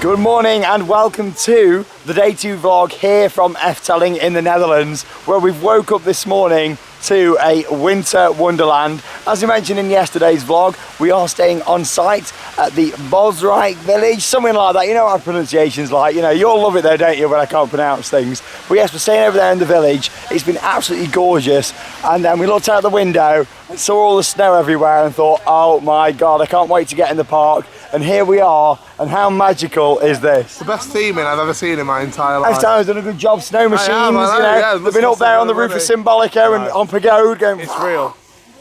Good morning and welcome to the day 2 vlog here from Efteling in the Netherlands, where we've woke up this morning to a winter wonderland. As we mentioned in yesterday's vlog, we are staying on site at the Bosrijk village, something like that. You know what our pronunciation's like, you know, you all love it there, don't you, when I can't pronounce things. But yes, we're staying over there in the village. It's been absolutely gorgeous, and then we looked out the window and saw all the snow everywhere and thought, oh my god, I can't wait to get in the park. And here we are, and how magical is this? The best theming I've ever seen in my entire life. Lifetime's done a good job, snow machines, they've been up there on the roof of Symbolica and on Pagode going, it's real.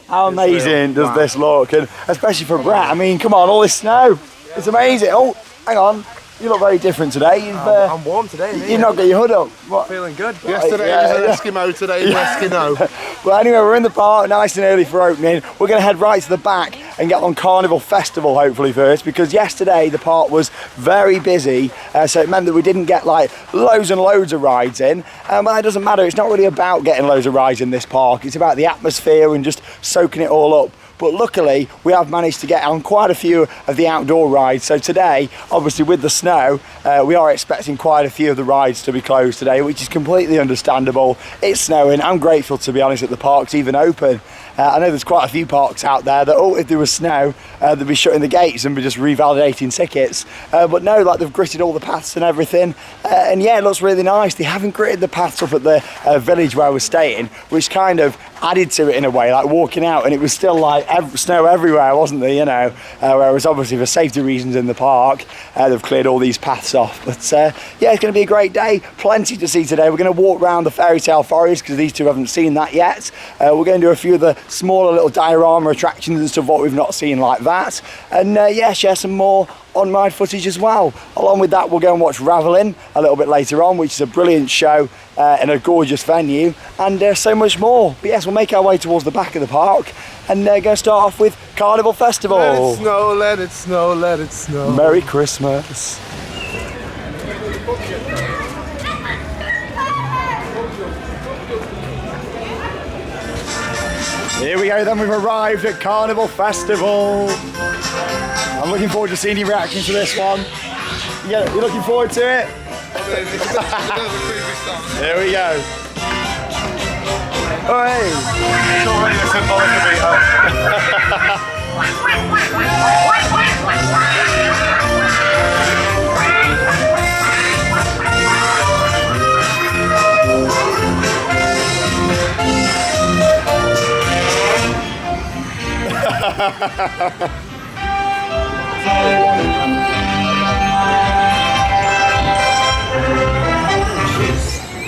How amazing does this look? And especially for Brett, I mean, come on, all this snow, it's amazing. Oh, hang on, you look very different today. I'm warm today. You've not got your hood up. What? Feeling good. Yesterday was an Eskimo, today is Eskimo. Well, anyway, we're in the park, nice and early for opening. We're going to head right to the back and get on Carnival Festival hopefully first, because yesterday the park was very busy, so it meant that we didn't get like loads and loads of rides in. But it doesn't matter, it's not really about getting loads of rides in this park, it's about the atmosphere and just soaking it all up. But luckily, we have managed to get on quite a few of the outdoor rides. So today, obviously with the snow, we are expecting quite a few of the rides to be closed today, which is completely understandable. It's snowing. I'm grateful, to be honest, that the park's even open. I know there's quite a few parks out there that, oh, if there was snow, they'd be shutting the gates and be just revalidating tickets. But no, like they've gritted all the paths and everything. And yeah, it looks really nice. They haven't gritted the paths up at the village where we're staying, which kind of added to it in a way, like walking out and it was still like snow everywhere, wasn't there, you know? Whereas obviously for safety reasons in the park, they've cleared all these paths off. But yeah, it's going to be a great day. Plenty to see today. We're going to walk around the Fairytale Forest because these two haven't seen that yet. We're going to do a few of the smaller little diorama attractions and stuff what we've not seen like that. And yeah, share some more on-ride footage as well. Along with that, we'll go and watch Raveleijn a little bit later on, which is a brilliant show in a gorgeous venue, and so much more. But yes, we'll make our way towards the back of the park and go start off with Carnival Festival. Let it snow, let it snow, let it snow. Merry Christmas. Here we go then, we've arrived at Carnival Festival. I'm looking forward to seeing your reaction to this one. Yeah, you're looking forward to it? Here we go. Oh hey! It's already a Symbolica beat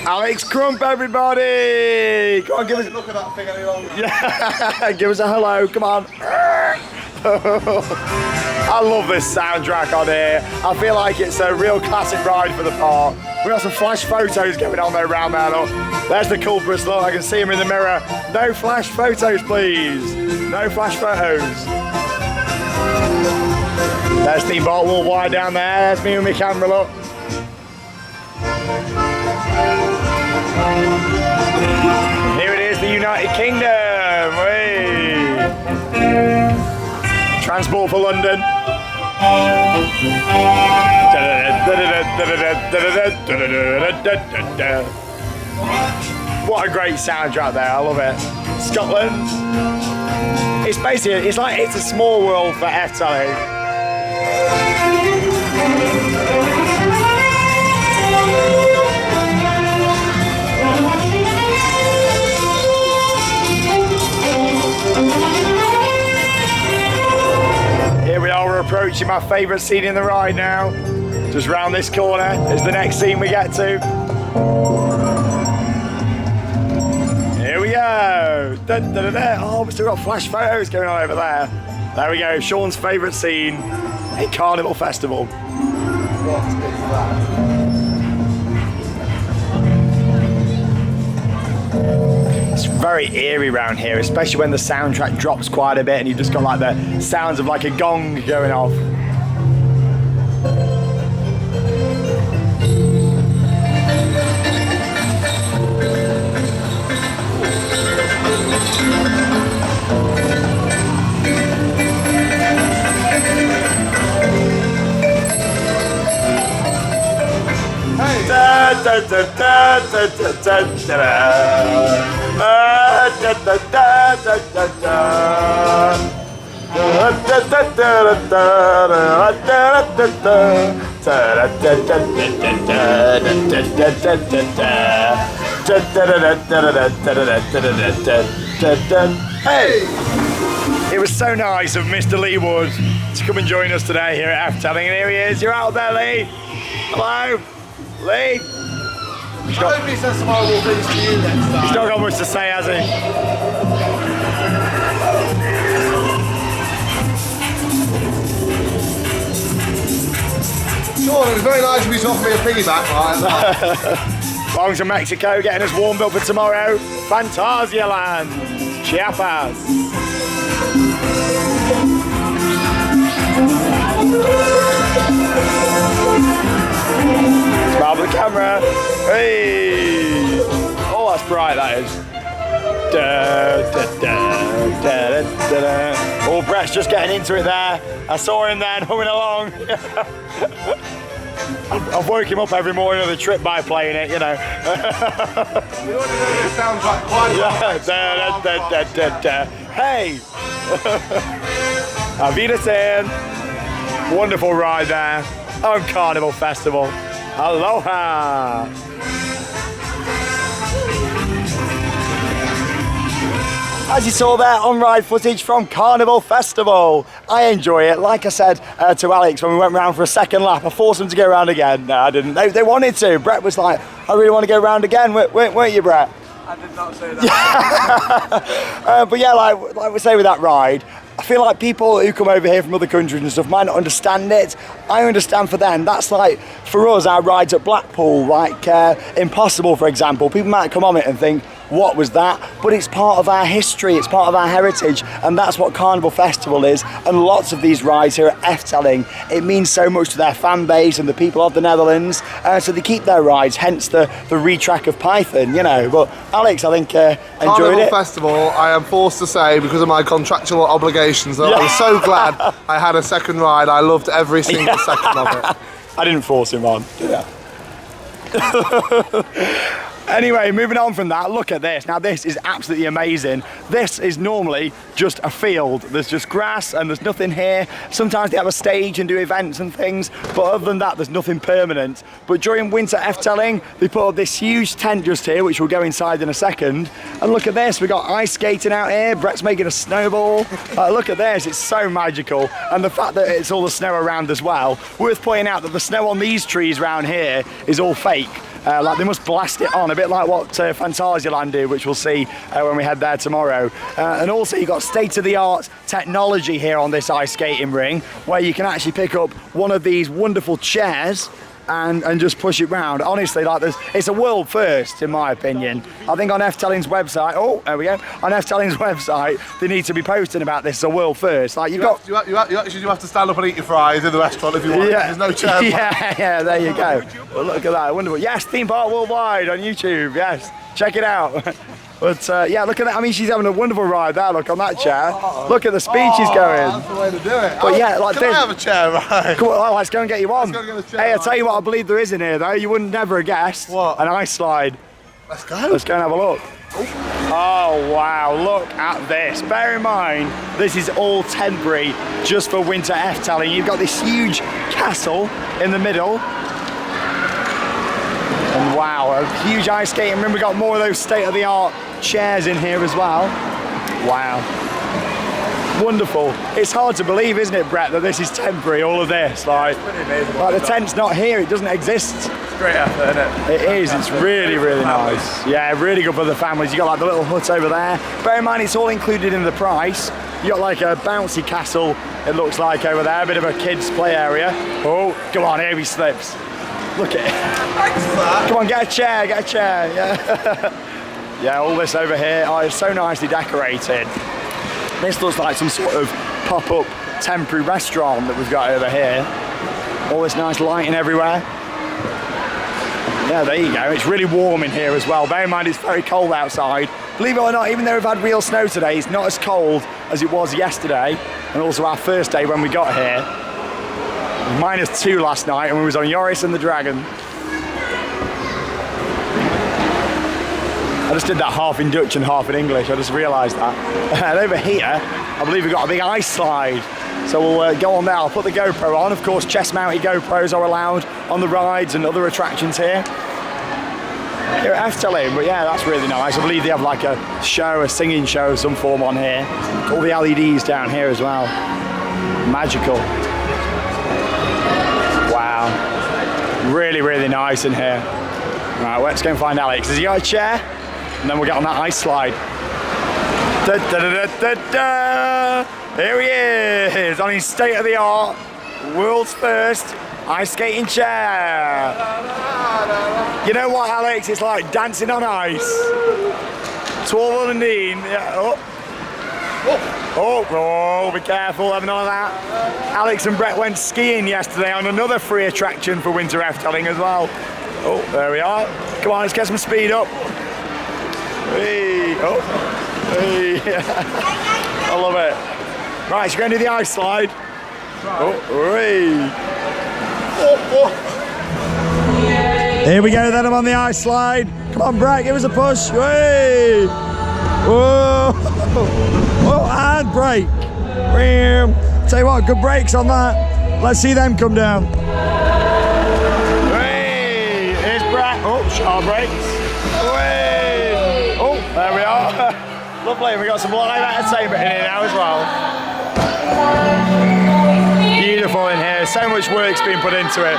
Alex Crump, everybody! Come on, give us. Look at that thing any longer. Yeah, give us a hello. Come on. I love this soundtrack on here. I feel like it's a real classic ride for the park. We got some flash photos going on there around there. Look, there's the culprits. Look, I can see him in the mirror. No flash photos, please. No flash photos. There's Steamboat Worldwide down there. There's me with my camera. Look. Here it is, the United Kingdom. Whee. Transport for London. What a great soundtrack there, I love it. Scotland. It's basically, it's like It's a Small World for Efteling. Here we are, we're approaching my favourite scene in the ride now. Just round this corner is the next scene we get to. Here we go. Dun, dun, dun, dun. Oh, we've still got flash photos going on over there. There we go, Sean's favourite scene in Carnival Festival. What is that? It's very eerie around here, especially when the soundtrack drops quite a bit and you've just got like the sounds of like a gong going off. Hey! It was so nice of Mr. Lee Wood to come and join us today here at Efteling, and here he is. You're out there, Lee. Hello, Lee. I hope he says some horrible things to you next time. He's not got much to say, has he? Sure, it was very nice of you to offer me a piggyback ride. Long to Mexico, getting us warmed up for tomorrow. Fantasia Land, Chiapas. Smile for the camera. Hey! Oh, that's bright, that is. Da, da, da, da, da, da, da. Oh, Brett's just getting into it there. I saw him then, humming along. I've woke him up every morning of the trip by playing it, you know. We already know it sounds like quite a lot. Da, da, da, da, da. Hey! Auf Wiedersehen. Wonderful ride there on Carnival Festival. Aloha! As you saw there, on-ride footage from Carnival Festival. I enjoy it. Like I said to Alex when we went round for a second lap, I forced them to go round again. No, I didn't. They wanted to. Brett was like, I really want to go round again. Weren't you, Brett? I did not say that. But yeah, like we say with that ride, I feel like people who come over here from other countries and stuff might not understand it. I understand for them. That's like, for us, our rides at Blackpool, like Impossible, for example. People might come on it and think, what was that? But it's part of our history, it's part of our heritage, and that's what Carnival Festival is. And lots of these rides here at Efteling, it means so much to their fan base and the people of the Netherlands, so they keep their rides, hence the retrack of Python, you know. But Alex, I think, enjoyed Carnival it. Festival, I am forced to say, because of my contractual obligations, that I was so glad I had a second ride. I loved every single second of it. I didn't force him on, did I? Anyway, moving on from that, look at this. Now this is absolutely amazing. This is normally just a field. There's just grass and there's nothing here. Sometimes they have a stage and do events and things, but other than that, there's nothing permanent. But during winter Efteling, they put up this huge tent just here, which we'll go inside in a second. And look at this, we've got ice skating out here. Brett's making a snowball. Look at this, it's so magical. And the fact that it's all the snow around as well. Worth pointing out that the snow on these trees around here is all fake. Like they must blast it on, a bit like what Phantasialand do, which we'll see when we head there tomorrow. And also you've got state-of-the-art technology here on this ice skating ring, where you can actually pick up one of these wonderful chairs and just push it round. Honestly, like this, it's a world first in my opinion. I think on Efteling's website, oh, there we go, on Efteling's website, they need to be posting about this as a world first. Like you actually have to stand up and eat your fries in the restaurant if you want. Yeah. There's no chair. Yeah, there you go. Well, look at that, wonderful. Yes, Theme Park Worldwide on YouTube, yes, check it out. But yeah, look at that. I mean, she's having a wonderful ride there. Look on that chair. Look at the speed she's going. That's the way to do it. But yeah, like Can this. I have a chair, right? Come on, let's go and get you on. Let's go and get a chair, Hey, I'll tell you what I believe there is in here though. You wouldn't never have guessed. What? An ice slide. Let's go. Let's go and have a look. Oh wow, look at this. Bear in mind, this is all temporary just for winter Efteling. You've got this huge castle in the middle. And wow, a huge ice skating room. We've got more of those state-of-the-art chairs in here as well. Wow. Wonderful. It's hard to believe, isn't it, Brett, that this is temporary, all of this. Like the tent's not here, it doesn't exist. It's great effort, isn't it? It is, it's really, really nice. Yeah, really good for the families. You got like the little hut over there. Bear in mind, it's all included in the price. You got like a bouncy castle, it looks like over there, a bit of a kids' play area. Oh, come on, here he slips. Look at it. Thanks for that. Come on, get a chair, yeah. Yeah, all this over here, oh, it's so nicely decorated. This looks like some sort of pop-up temporary restaurant that we've got over here. All this nice lighting everywhere. Yeah, there you go. It's really warm in here as well. Bear in mind, it's very cold outside. Believe it or not, even though we've had real snow today, it's not as cold as it was yesterday, and also our first day when we got here. -2 last night, and we was on Yoris and the Dragon. just did that half in Dutch and half in English, I just realised that. And over here, I believe we've got a big ice slide. So we'll go on there, I'll put the GoPro on. Of course, chest-mounted GoPros are allowed on the rides and other attractions here at Efteling. But yeah, that's really nice. I believe they have like a show, a singing show of some form on here. All the LEDs down here as well. Magical. Wow. Really, really nice in here. Right, let's go and find Alex. Has he got a chair? And then we'll get on that ice slide. Da, da, da, da, da. Here he is, on his state-of-the-art, world's first ice skating chair. You know what, Alex? It's like dancing on ice. 12 yeah. Oh, be careful, having none of that. Alex and Brett went skiing yesterday on another free attraction for Winter Efteling as well. Oh, there we are. Come on, let's get some speed up. Hey, oh, hey. I love it. Right, so we're going to do the ice slide. Oh, hey. Here we go then, I'm on the ice slide. Come on, Brett, give us a push. Hey. Whoa. Oh, and brake. Tell you what, good brakes on that. Let's see them come down. Hey, here's Brett. Oh, sharp brakes. Hey. Oh, there we are. Lovely, we got some live entertainment in here now as well. Beautiful in here, so much work's been put into it.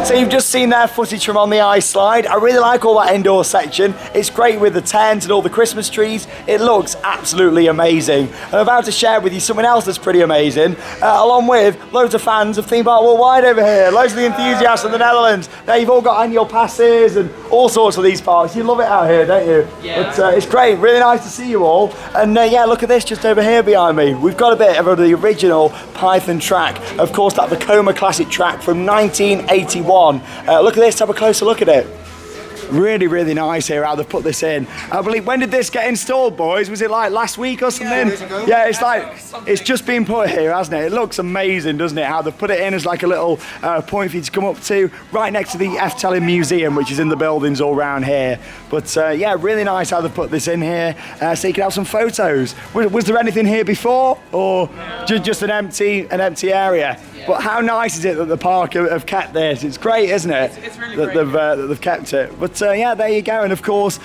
So you've just seen their footage from on the ice slide. I really like all that indoor section. It's great with the tent and all the Christmas trees. It looks absolutely amazing. And I'm about to share with you something else that's pretty amazing, along with loads of fans of Theme Park Worldwide over here, loads of the enthusiasts of the Netherlands. Now you've all got annual passes and all sorts of these parks. You love it out here, don't you? Yeah. But it's great, really nice to see you all. And yeah, look at this just over here behind me. We've got a bit of the original Python track. Of course, that Vekoma Classic track from 1981. Look at this, have a closer look at it. Really, really nice here how they've put this in. I believe, when did this get installed, boys? Was it like last week or something? Yeah, it's like, it's just been put here, hasn't it? It looks amazing, doesn't it? How they've put it in as like a little point for you to come up to, right next to the Efteling Museum, which is in the buildings all around here. But yeah, really nice how they've put this in here, so you can have some photos. Was there anything here before, or just an empty area? But how nice is it that the park have kept this? It's great, isn't it? It's really great. That they've kept it. But yeah, there you go. And of course,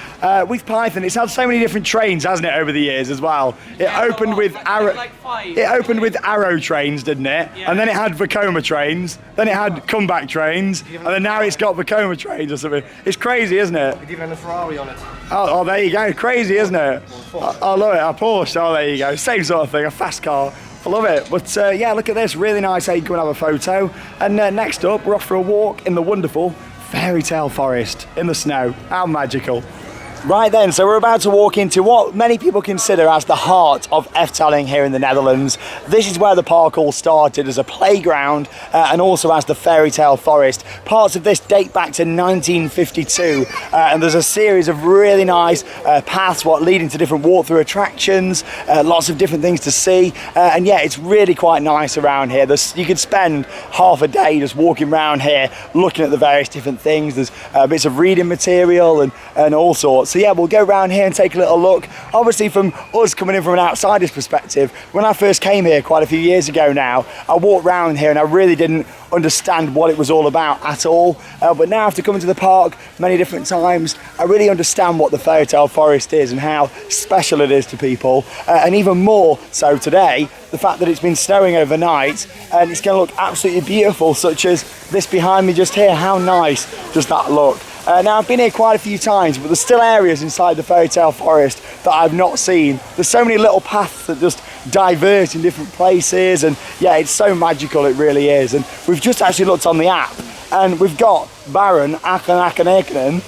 with Python, it's had so many different trains, hasn't it, over the years as well? It opened with arrow trains, didn't it? Yeah. And then it had Vekoma trains. Then it had comeback trains, and then now it's got Vekoma trains or something. It's crazy, isn't it? It even had a Ferrari on it. Oh, there you go. Crazy, isn't it? I love it. A Porsche. Oh, there you go. Same sort of thing. A fast car. I love it, but yeah, look at this, really nice how you can have a photo. And next up, we're off for a walk in the wonderful Fairytale Forest in the snow. How magical. Right then, so we're about to walk into what many people consider as the heart of Efteling here in the Netherlands. This is where the park all started, as a playground and also as the Fairytale Forest. Parts of this date back to 1952 and there's a series of really nice paths leading to different walk-through attractions, lots of different things to see, and yeah, it's really quite nice around here. You could spend half a day just walking around here looking at the various different things. There's bits of reading material and all sorts. So yeah, we'll go around here and take a little look. Obviously, from us coming in from an outsider's perspective, when I first came here quite a few years ago now, I walked around here and I really didn't understand what it was all about at all. But now, after coming to the park many different times, I really understand what the Fairytale Forest is and how special it is to people. And even more so today, the fact that it's been snowing overnight and it's going to look absolutely beautiful, such as this behind me just here. How nice does that look? Now, I've been here quite a few times, but there's still areas inside the Fairytale Forest that I've not seen. There's so many little paths that just divert in different places, and yeah, it's so magical, it really is. And we've just actually looked on the app, and we've got Baron Aken,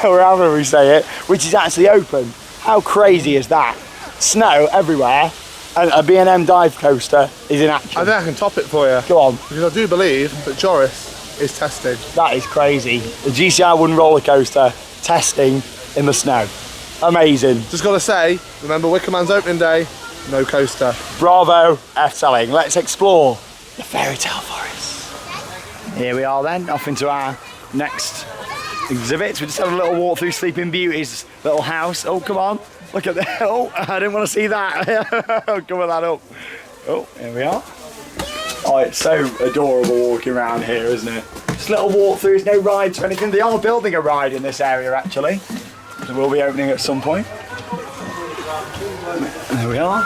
or however we say it, which is actually open. How crazy is that? Snow everywhere, and a B&M dive coaster is in action. I think I can top it for you. Go on. Because I do believe that Joris is testing. That is crazy. The GCI Wooden Roller Coaster testing in the snow. Amazing. Just got to say, remember Wickerman's opening day, no coaster. Bravo, Efteling. Let's explore the Fairytale Forest. Here we are then, off into our next exhibits. We just had a little walk through Sleeping Beauty's little house. Oh, come on. Look at that. Oh, I didn't want to see that. Cover that up. Oh, here we are. Oh, it's so adorable walking around here, isn't it? Just a little walk through. There's no rides or anything. They are building a ride in this area, actually. So we'll be opening at some point. There we are.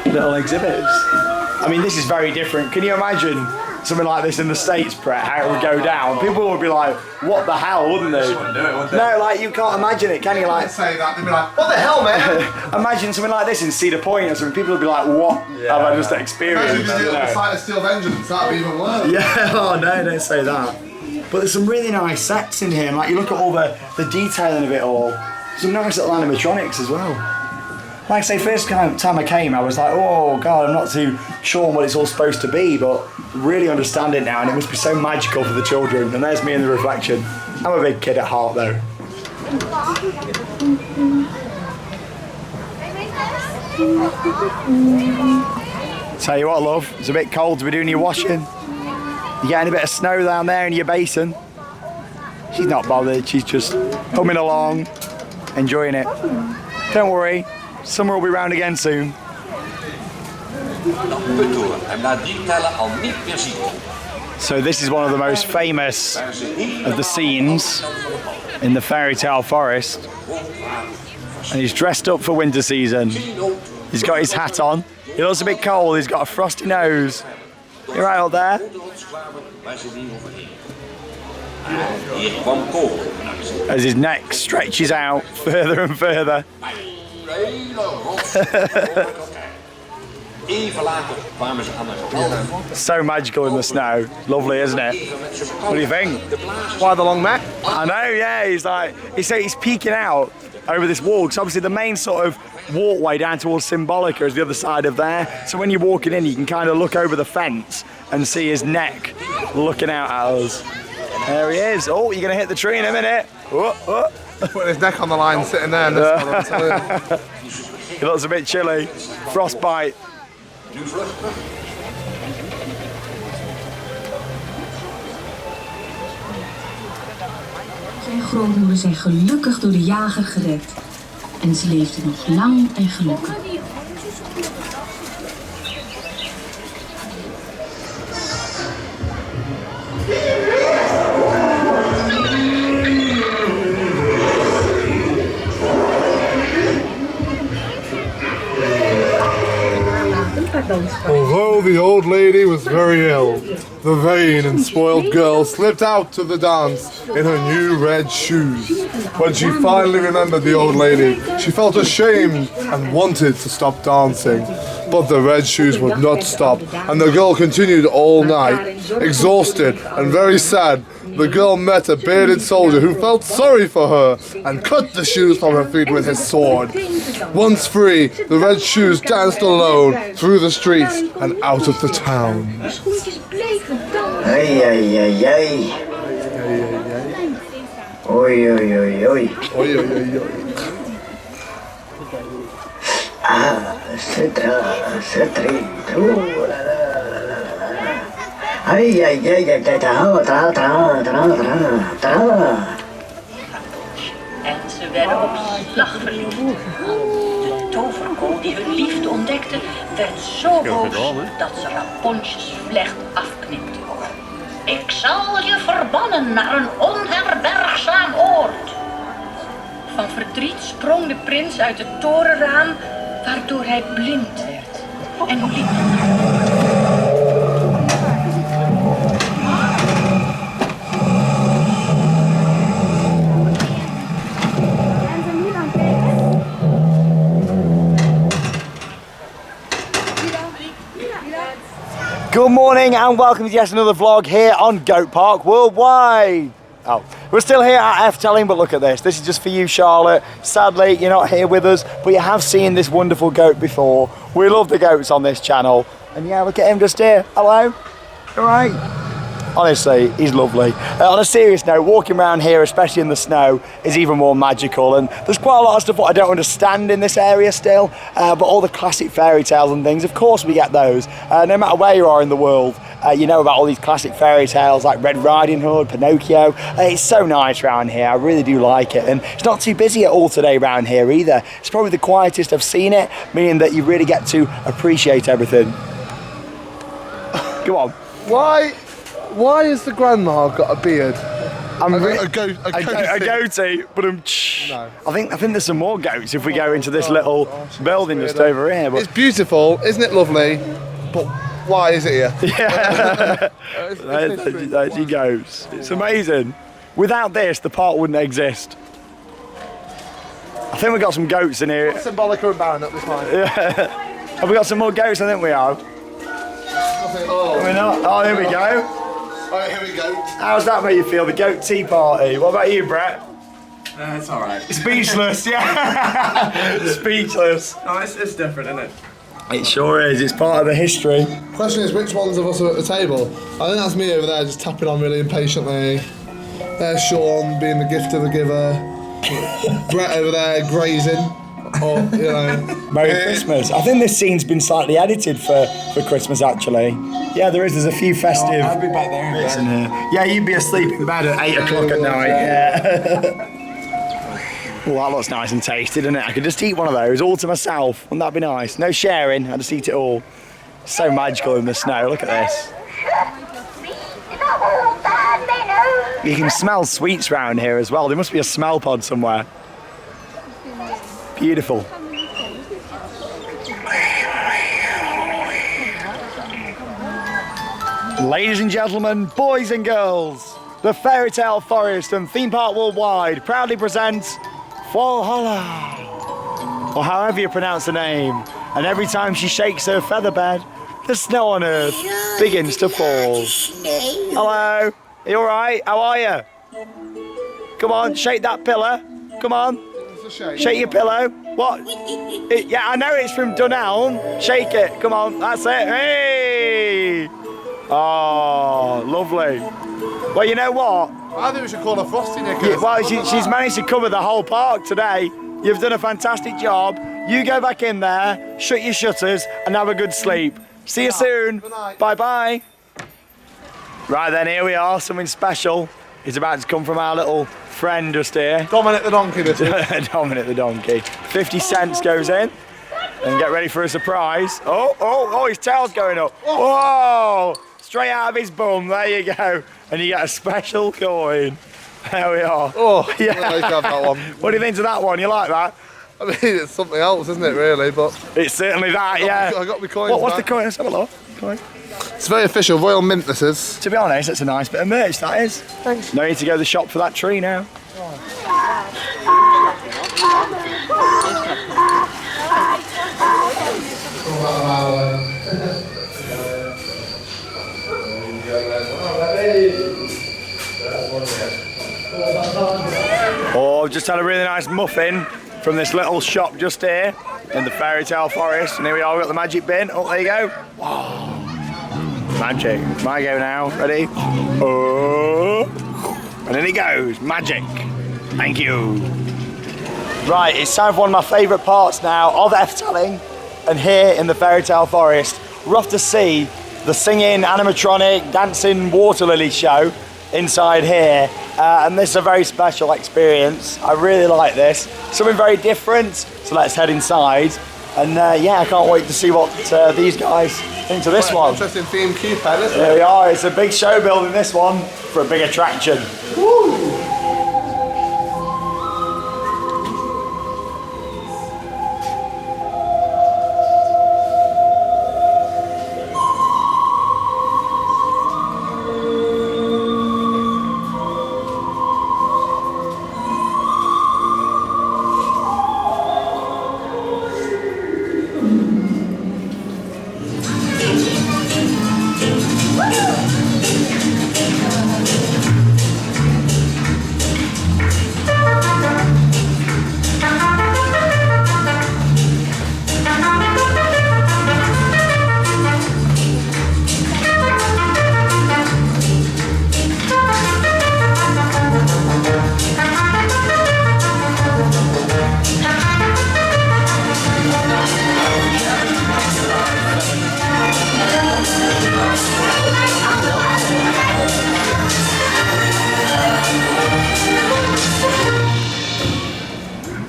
Little exhibits. I mean, this is very different. Can you imagine something like this in the States, Brett, how it would go down? People would be like, what the hell, wouldn't they? Wouldn't do it, would they? No, like, you can't imagine it, can you? Like, say that, they'd be like, what the hell, man? Imagine something like this in Cedar Point or something. People would be like, what have I just experienced? Imagine you do it on the site of Steel Vengeance, that'd be even worse. Yeah, oh no, don't say that. But there's some really nice sets in here. Like, you look at all the detailing of it all. Some nice little animatronics as well. Like I say, first time I came, I was like, oh God, I'm not too sure what it's all supposed to be, but really understand it now, and it must be so magical for the children. And there's me in the reflection. I'm a big kid at heart, though. Tell you what, love, it's a bit cold to be doing your washing. You're getting a bit of snow down there in your basin. She's not bothered, she's just humming along, enjoying it. Don't worry. Summer will be round again soon. So this is one of the most famous of the scenes in the Fairytale Forest. And he's dressed up for winter season. He's got his hat on. He looks a bit cold, he's got a frosty nose. You're right up there. As his neck stretches out further and further. So magical in the snow. Lovely, isn't it? What do you think? Why the long neck? I know, yeah. He's peeking out over this wall, because obviously the main sort of walkway down towards Symbolica is the other side of there. So when you're walking in, you can kind of look over the fence and see his neck looking out at us. There he is. Oh, you're going to hit the tree in a minute. Oh, oh. Putting his neck on the line, sitting there. And this He looks a bit chilly. Frostbite. Zijn grootmoeder zijn gelukkig door de jager gered. En ze leefde nog lang en gelukkig. Although the old lady was very ill, the vain and spoiled girl slipped out to the dance in her new red shoes. When she finally remembered the old lady, she felt ashamed and wanted to stop dancing. But the red shoes would not stop, and the girl continued all night. Exhausted and very sad, the girl met a bearded soldier who felt sorry for her and cut the shoes from her feet with his sword. Once free, the red shoes danced alone through the streets and out of the town. Ay, ay, ay, ay. Oei, oei, oei, oei. Oei, oei, oei, oei. Cetri. Ay, ay, ay, ay, tra. En ze werden op slag verliefd. De toverkool die hun liefde ontdekte, werd zo boos dat ze Rapunzel's vlecht afknipte. Ik zal je verbannen naar een onherbergzaam oord. Van verdriet sprong de prins uit het torenraam, waardoor hij blind werd en liep. Good morning and welcome to yet another vlog here on Goat Park Worldwide. Oh, we're still here at Efteling, but look at this. This is just for you, Charlotte. Sadly, you're not here with us, but you have seen this wonderful goat before. We love the goats on this channel. And yeah, look at him just here. Hello. All right. Honestly, he's lovely. On a serious note, walking around here, especially in the snow, is even more magical. And there's quite a lot of stuff that I don't understand in this area still. But all the classic fairy tales and things, of course we get those, no matter where you are in the world. you know about all these classic fairy tales like Red Riding Hood, Pinocchio. It's so nice around here. I really do like it, and it's not too busy at all today around here either. It's probably the quietest I've seen it, meaning that you really get to appreciate everything. Go on. Why has the grandma got a beard? A goatee, but No. I think there's some more goats if we go into this little building just over here. But it's beautiful, isn't it lovely? But why is it here? yeah, there she goes. It's amazing. Without this, the park wouldn't exist. I think we got some goats in here. Symbolica and Baron at this time. Have we got some more goats? I think we have. Oh. We're not. Oh, here we go. Alright, here we go. How's that make you feel? The goat tea party. What about you, Brett? It's alright. Speechless, yeah. Speechless. No, it's different, isn't it? It sure is. It's part of the history. Question is, which ones of us are at the table? I think that's me over there, just tapping on really impatiently. There's Sean being the gift of the giver. Brett over there grazing. Or, you know. Merry Christmas. I think this scene's been slightly edited for Christmas, actually. Yeah, there is. There's a few festive I'll be back there bits in here. Yeah, you'd be asleep in bed at 8 o'clock at night. Yeah. Well, that looks nice and tasty, doesn't it? I could just eat one of those all to myself. Wouldn't that be nice? No sharing. I just eat it all. So magical in the snow. Look at this. You can smell sweets around here as well. There must be a smell pod somewhere. Beautiful. Ladies and gentlemen, boys and girls, the Fairytale Forest and Theme Park Worldwide proudly presents Valhalla, or however you pronounce the name. And every time she shakes her feather bed, the snow on earth begins to fall. Hello, are you all right? How are you? Come on, shake that pillow. Come on. Shake your pillow. What? Yeah, I know it's from Dunelm. Shake it. Come on. That's it. Hey! Oh, lovely. Well, you know what? I think we should call her Frosty Knickers. Yeah, well, she's managed to cover the whole park today. You've done a fantastic job. You go back in there, shut your shutters, and have a good sleep. See you soon. Bye-bye. Right then, here we are. Something special is about to come from our little friend just here. Dominic the donkey, this is. Dominic the donkey. 50 cents goes in. And get ready for a surprise. Oh, his tail's going up. Whoa! Straight out of his bum. There you go. And you get a special coin. There we are. Oh, yeah. I like to have that one. What do you think of that one? You like that? I mean, it's something else, isn't it, really? But It's certainly that, yeah. I got my coins What's the back. coin? Let's have a look. Coin. It's very official, Royal Mint this is. To be honest, it's a nice bit of merch, that is. Thanks. No need to go to the shop for that tree now. Oh, I've just had a really nice muffin from this little shop just here in the Fairytale Forest. And here we are, we've got the magic bin. Oh, there you go. Wow. Magic. My go now. Ready? Oh. And in it goes. Magic. Thank you. Right, it's time for one of my favourite parts now of Efteling. And here in the Fairytale Forest, we're off to see the singing, animatronic, dancing water lily show inside here. And this is a very special experience. I really like this. Something very different. So let's head inside. And yeah, I can't wait to see what these guys think of this one. Interesting theme queue pen, isn't There it? we are. It's a big show building, this one, for a big attraction. Woo!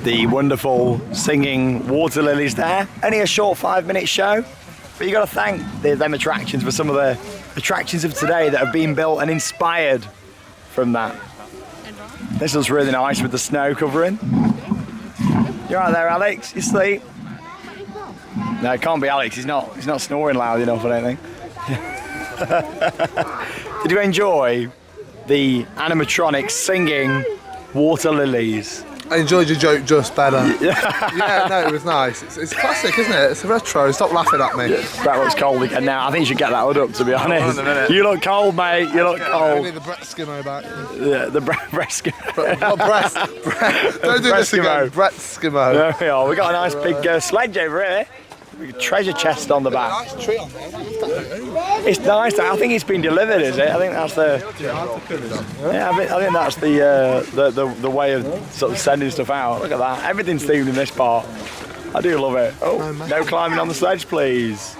the wonderful singing water lilies there. Only a short 5-minute show, but you got to thank them attractions for some of the attractions of today that have been built and inspired from that. This looks really nice with the snow covering. You're right there, Alex. You sleep? No, it can't be Alex. He's not snoring loud enough, I don't think. Did you enjoy the animatronics singing water lilies? I enjoyed your joke just better. Yeah, no, it was nice. It's classic, isn't it? It's a retro. Stop laughing at me. Brett looks cold again now. I think you should get that hood up, to be honest. You look cold, mate. You look I cold. need the breast skimmo back. Yeah, the breast skimmo. Not breast. Don't do this again. Breast skimmo. There we are. We got a nice big sledge over here. Treasure chest on the back. Nice tree on there. It's nice. I think it's been delivered, is it? I think that's the. Yeah, I think that's the way of sort of sending stuff out. Look at that. Everything's themed in this part. I do love it. Oh, no climbing on the sledge, please.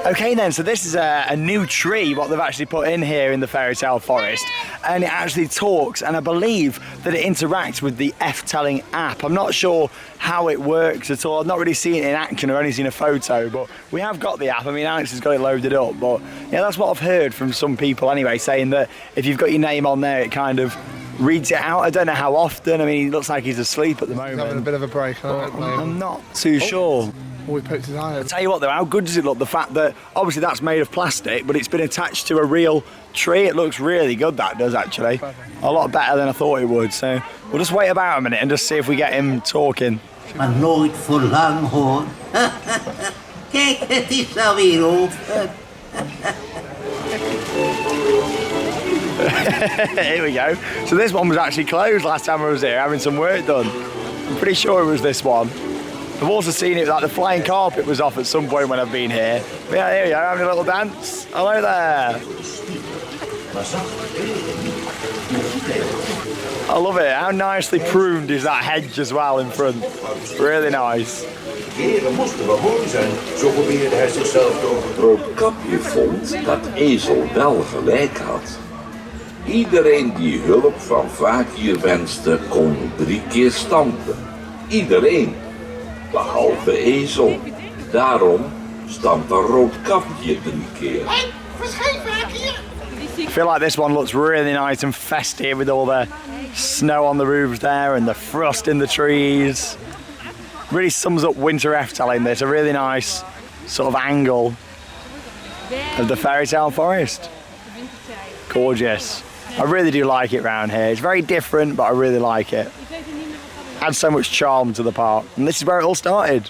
Okay then, so this is a new tree, what they've actually put in here in the Fairytale Forest, and it actually talks, and I believe that it interacts with the Efteling app. I'm not sure how it works at all. I've not really seen it in action, I've only seen a photo, but we have got the app. I mean, Alex has got it loaded up, but yeah, that's what I've heard from some people anyway, saying that if you've got your name on there, it kind of reads it out. I don't know how often. I mean, he looks like he's asleep at the moment. He's having a bit of a break. I'm not too sure. Oh, he poked his eye I'll out. tell you what though, how good does it look? The fact that obviously that's made of plastic, but it's been attached to a real tree. It looks really good, that does actually. A lot better than I thought it would. So we'll just wait about a minute and just see if we get him talking. Maar nooit voor lang hoor. Kijk, het is alweer over. Here we go. So this one was actually closed last time I was here, having some work done. I'm pretty sure it was this one. I've also seen it, like the flying carpet was off at some point when I've been here. But yeah, here we go, having a little dance. Hello there. I love it. How nicely pruned is that hedge as well in front. Really nice. Heren moesten wel mooi zijn, zo probeerde hij zichzelf te overtroffen. Roodkapje vond dat Ezel wel gelijk had. Iedereen die hulp van Vakier wenste, kon 3 keer stampen. Iedereen, behalve Ezel. Daarom stampte Roodkapje 3 keer. I feel like this one looks really nice and festive with all the snow on the roofs there and the frost in the trees. Really sums up winter Efteling, this, a really nice sort of angle of the Fairytale Forest. Gorgeous. I really do like it round here. It's very different, but I really like it. Adds so much charm to the park. And this is where it all started.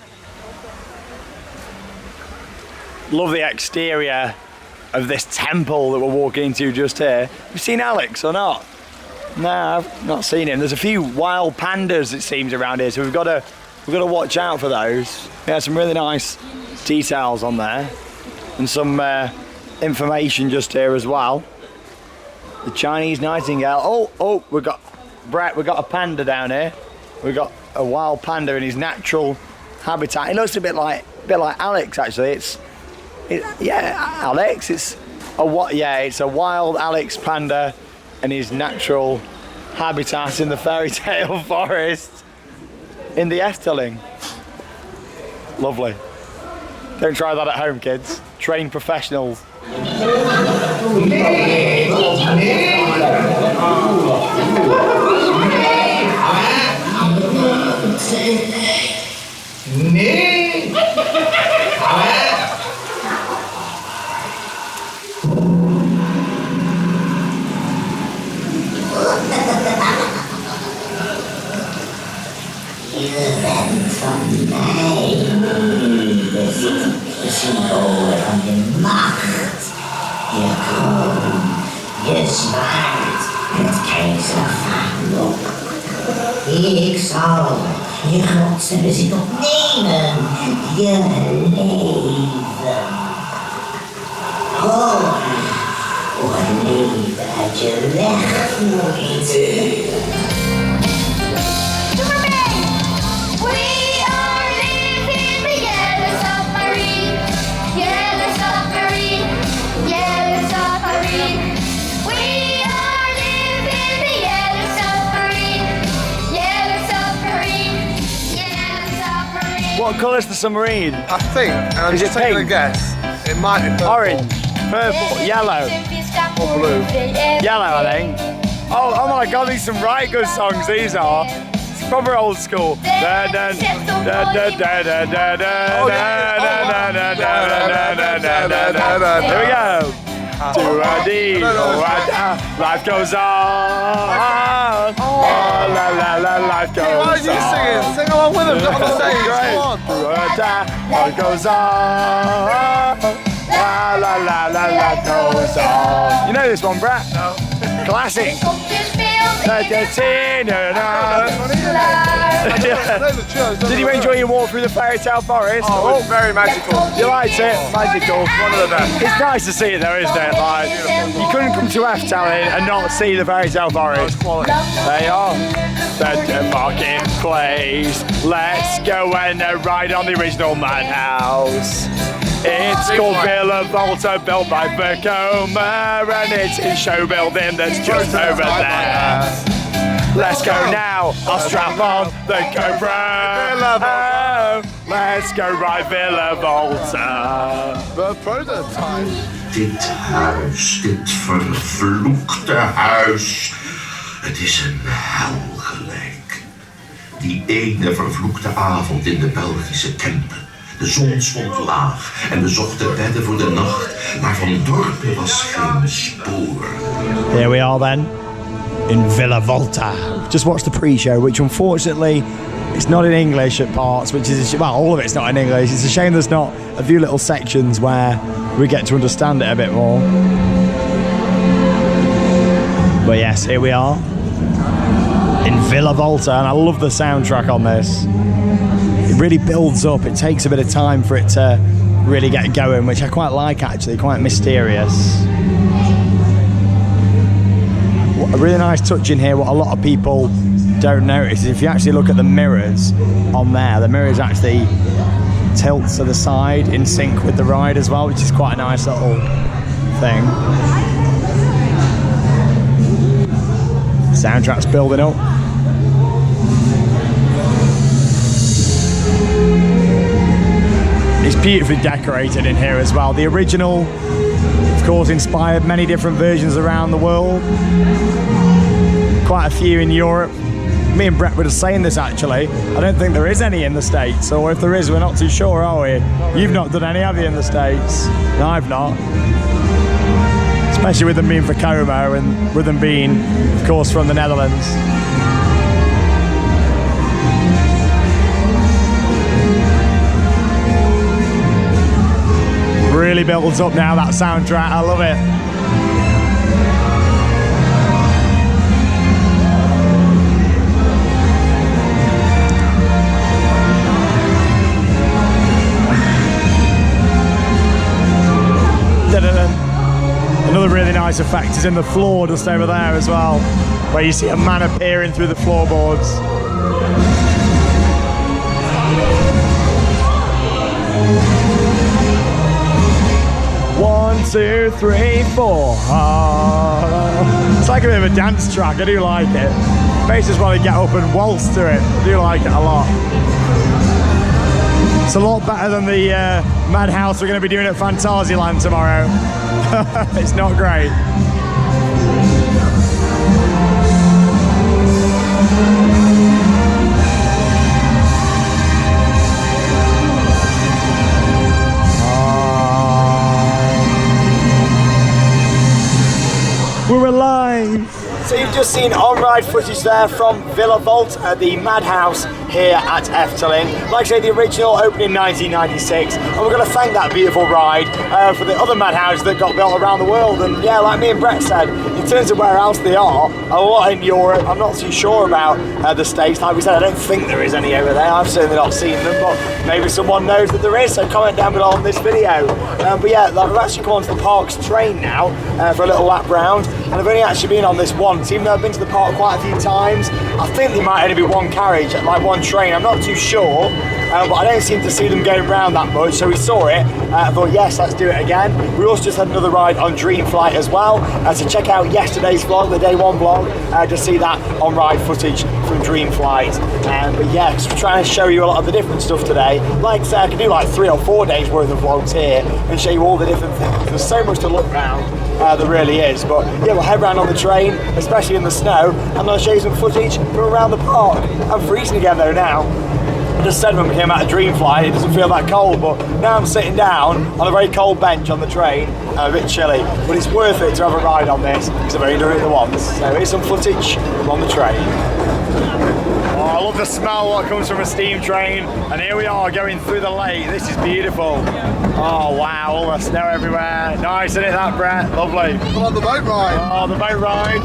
Love the exterior of this temple that we're walking into just here. Have you seen Alex or not? No, I've not seen him. There's a few wild pandas, it seems, around here, so we've got to watch out for those. Yeah, some really nice details on there, and some information just here as well. The Chinese nightingale. Oh, we've got a panda down here. We've got a wild panda in his natural habitat. It looks a bit like Alex actually. Alex. It's a wild Alex panda in his natural habitat in the Fairytale Forest in the Efteling. Lovely. Don't try that at home, kids. Trained professionals. Je bent van mij. We zitten symbolen van je macht, je kroon, je zwaard, het keizervaandel. Ik zal je grootste bezit opnemen, je leven. Hoor hoe het leven uit je wegvloeit. We are living together, summer What colour's the submarine? I think, and I'm Is just it taking a pink? guess, it might be purple. Orange, purple, yellow. Or blue. Yellow, I think. Oh my God, these are some right good songs, these are. It's proper old school. Here we go. Do a dee, life goes on. Oh, la la la, life goes on. Why are you singing? Sing along with them, not on the stage. Great. Come on. Life goes on. La la la la, life goes on. You know this one, Brett? No. Classic. Did you enjoy your walk through the Fairytale Forest? Oh, it was very magical. You liked it? Magical. One of the best. It's nice to see it though, isn't it? Like, you couldn't come to Efteling and not see the Fairytale Forest. They are. The marketplace. Let's go and ride on the original madhouse. It's called Villa Volta, built by Vekoma, and it's in show building that's just over there. Let's go now, I'll strap on the GoPro. Let's go ride Villa Volta. The prototype. Dit huis, dit vervloekte huis. Het is een hel gelijk. Die ene vervloekte avond in de Belgische Kempen. De zon stond laag en we zochten bedden voor de nacht, maar van dorpen was geen spoor. Here we are then, in Villa Volta. Just watched the pre-show, which unfortunately it's not in English at parts, which is, well, all of it's not in English. It's a shame there's not a few little sections where we get to understand it a bit more. But yes, here we are in Villa Volta, and I love the soundtrack on this. It really builds up, it takes a bit of time for it to really get going, which I quite like actually, quite mysterious. A really nice touch in here, what a lot of people don't notice is if you actually look at the mirrors on there, the mirrors actually tilt to the side in sync with the ride as well, which is quite a nice little thing. Soundtrack's building up. It's beautifully decorated in here as well. The original, of course, inspired many different versions around the world. Quite a few in Europe. Me and Brett were just saying this actually. I don't think there is any in the States, or if there is, we're not too sure, are we? You've not done any, have you, in the States? No, I've not. Especially with them being for Como and with them being, of course, from the Netherlands. Really builds up now, that soundtrack, I love it. Another really nice effect is in the floor just over there as well, where you see a man appearing through the floorboards. One, two, three, four. It's like a bit of a dance track, I do like it. Makes us want to get up and waltz to it. I do like it a lot. It's a lot better than the madhouse we're going to be doing at Fantasyland tomorrow. It's not great. We're alive! So you've just seen on-ride footage there from Villa Volta, the madhouse here at Efteling. Like I say, the original opened in 1996, and we're going to thank that beautiful ride for the other madhouses that got built around the world. And yeah, like me and Brett said, in terms of where else they are, a lot in Europe. I'm not too sure about the States. Like we said, I don't think there is any over there. I've certainly not seen them, but maybe someone knows that there is, so comment down below on this video. But yeah, like, we've actually come onto the park's train now for a little lap round, and I've only actually been on this once. Even though I've been to the park quite a few times, I think there might only be one carriage, like one train. I'm not too sure, but I don't seem to see them going round that much. So we saw it, I thought yes, let's do it again. We also just had another ride on Dream Flight as well. So check out yesterday's vlog, the day one vlog, to see that on ride footage from from Dream Flight. But yeah, just trying to show you a lot of the different stuff today. Like I say, I could do like 3 or 4 days worth of vlogs here and show you all the different things. There's so much to look around, there really is. But yeah, we'll head round on the train, especially in the snow, and I'll show you some footage from around the park. I'm freezing again though now. I just said when we came out of Dream Flight, it doesn't feel that cold, but now I'm sitting down on a very cold bench on the train, a bit chilly, but it's worth it to have a ride on this because I've only done it the once. So here's some footage on the train. Oh, I love the smell that comes from a steam train, and here we are going through the lake. This is beautiful. Oh wow, all the snow everywhere. Nice, isn't it that, Brett? Lovely. Come on the boat ride. Oh, the boat ride.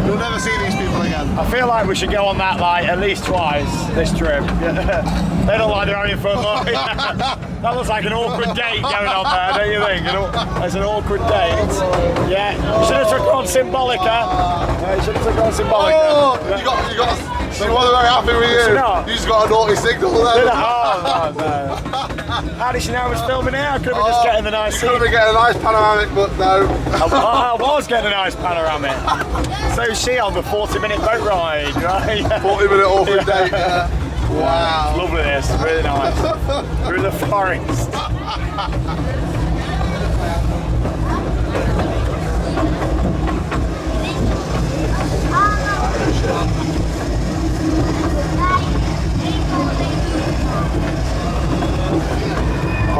You'll never see these people again. I feel like we should go on that like at least twice this trip. They don't like their own fun, look. That looks like an awkward date going on there, don't you think? It's an awkward date. Yeah, you should have took on Symbolica. You should have took on Symbolica. Oh, you got. She wasn't very happy with you. You just got a naughty signal there. Oh, no. How did she know I was filming here? I could have been just getting the nice scene. You could have been getting a nice panoramic, but no. I was getting a nice panoramic. So is she on the 40-minute boat ride, right? 40-minute awkward date. Wow. Lovely this, really nice. Through the forest.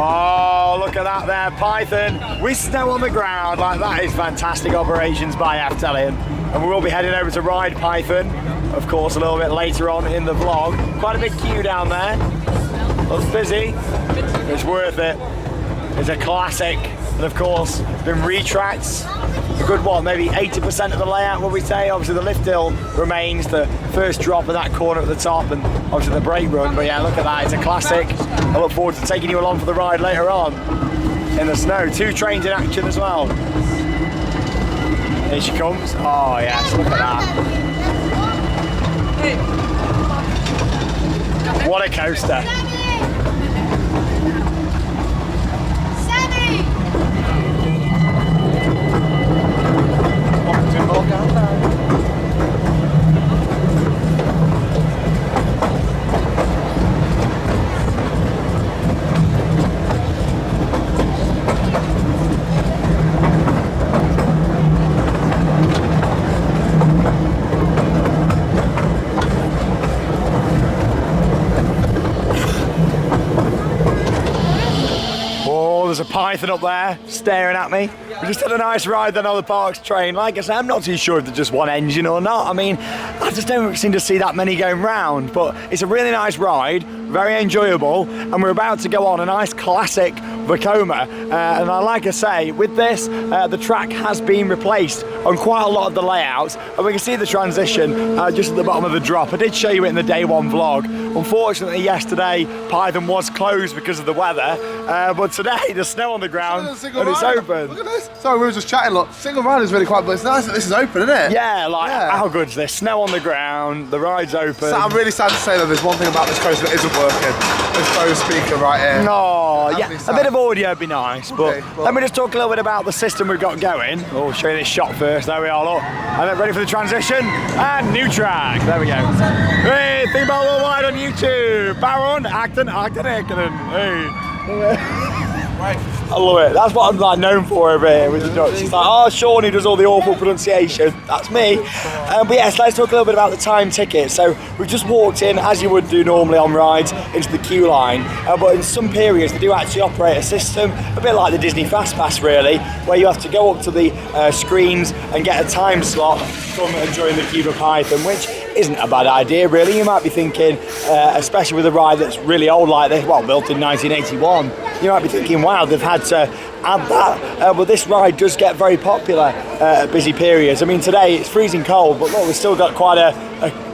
Oh, look at that there, Python with snow on the ground. Like, that is fantastic operations by Efteling. And we will be heading over to ride Python, of course, a little bit later on in the vlog. Quite a big queue down there. Looks busy. It's worth it. It's a classic. And of course, been retracts. A good one, maybe 80% of the layout, would we say? Obviously the lift hill remains, the first drop of that corner at the top, and obviously the brake run. But yeah, look at that, it's a classic. I look forward to taking you along for the ride later on in the snow. 2 trains in action as well. Here she comes. Oh yes, look at that. What a coaster. There's a python up there staring at me. We just had a nice ride then on the park's train. Like I said, I'm not too sure if there's just one engine or not. I mean, I just don't seem to see that many going round, but it's a really nice ride, very enjoyable, and we're about to go on a nice classic Vekoma. And like I say, with this, the track has been replaced on quite a lot of the layouts, and we can see the transition just at the bottom of the drop. I did show you it in the day one vlog. Unfortunately, yesterday, Python was closed because of the weather, but today, there's snow on the ground, and it's open. Look at this. Sorry, we were just chatting, look. Single rider is really quite, but it's nice that this is open, isn't it? Yeah, like, how good is this? Snow on the ground, the ride's open. So I'm really sad to say that there's one thing about this coaster that isn't working. This Bose speaker right here. No, yeah, a bit of audio would be nice, but let me just talk a little bit about the system we've got going. Oh, show you this shot first. There we are, look. And then ready for the transition, and new track. There we go. Hey, think about worldwide on YouTube. Baron, Acton, hey. I love it. That's what I'm like known for over here with the Dutch. It's like, oh, Sean who does all the awful pronunciation. That's me. But yes, let's talk a little bit about the time ticket. So we've just walked in, as you would do normally on rides, into the queue line. But in some periods, they do actually operate a system, a bit like the Disney Fast Pass really, where you have to go up to the screens and get a time slot to come and join the queue of Python, which isn't a bad idea really. You might be thinking, especially with a ride that's really old like this, well, built in 1981, you might be thinking, wow, they've had to add that. But this ride does get very popular at busy periods. I mean, today it's freezing cold, but look, we've still got quite a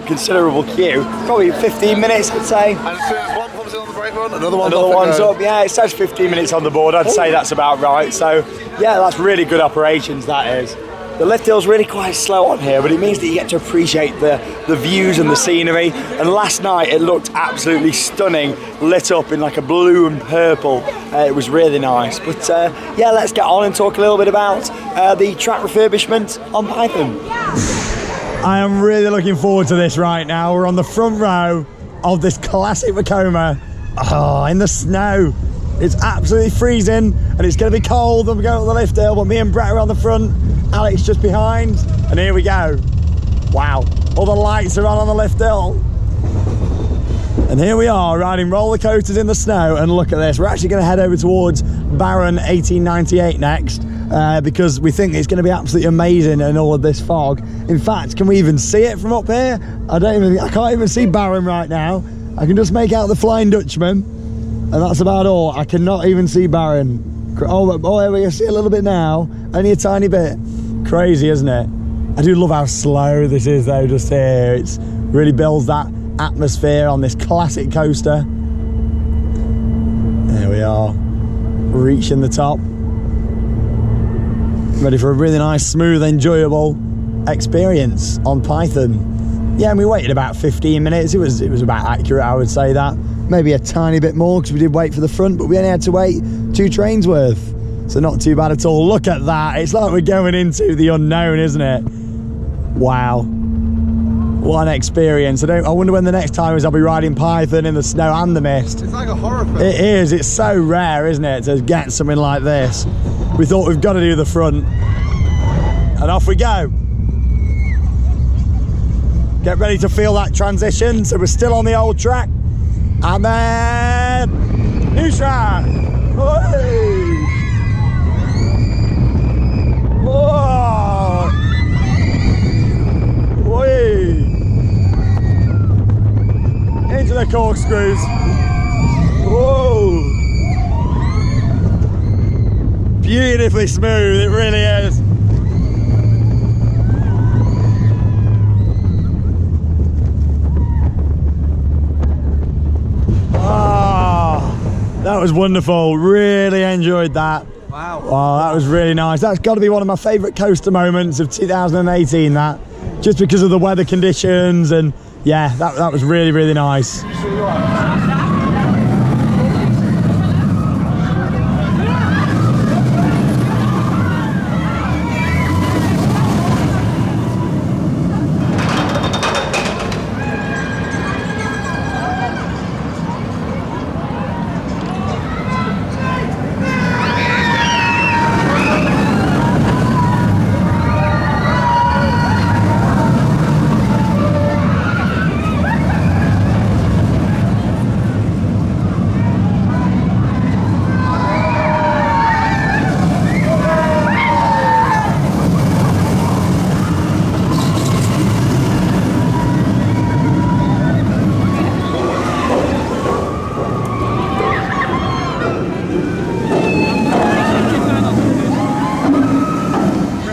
considerable queue. Probably 15 minutes, I'd say. And as soon as one comes in on the brake run, another one's up. Yeah, it says 15 minutes on the board. I'd say that's about right. So, yeah, that's really good operations, that is. The lift hill's really quite slow on here, but it means that you get to appreciate the views and the scenery. And last night it looked absolutely stunning, lit up in like a blue and purple. It was really nice. But yeah, let's get on and talk a little bit about the track refurbishment on Python. I am really looking forward to this right now. We're on the front row of this classic Vekoma. Oh, in the snow. It's absolutely freezing and it's going to be cold when we go up the lift hill, but me and Brett are on the front, Alex just behind, and here we go. Wow, all the lights are on the lift hill. And here we are riding roller coasters in the snow, and look at this. We're actually going to head over towards Baron 1898 next because we think it's going to be absolutely amazing in all of this fog. In fact, can we even see it from up here? I can't even see Baron right now. I can just make out the Flying Dutchman, and that's about all. I cannot even see Baron. Oh, here we can see a little bit now, only a tiny bit. Crazy, isn't it? I do love how slow this is though, just here. It really builds that atmosphere on this classic coaster. There we are, reaching the top. Ready for a really nice, smooth, enjoyable experience on Python. Yeah, and we waited about 15 minutes. It was about accurate, I would say that. Maybe a tiny bit more because we did wait for the front, but we only had to wait 2 trains worth. So not too bad at all. Look at that. It's like we're going into the unknown, isn't it? Wow. What an experience. I wonder when the next time is I'll be riding Python in the snow and the mist. It's like a horror film. It is. It's so rare, isn't it, to get something like this. We thought we've got to do the front. And off we go. Get ready to feel that transition. So we're still on the old track. And then new track. Whee! Whoa! Whee! Into the corkscrews. Whoa! Beautifully smooth, it really is. That was wonderful, really enjoyed that. Wow. Oh, that was really nice. That's got to be one of my favourite coaster moments of 2018, that. Just because of the weather conditions, and yeah, that was really, really nice.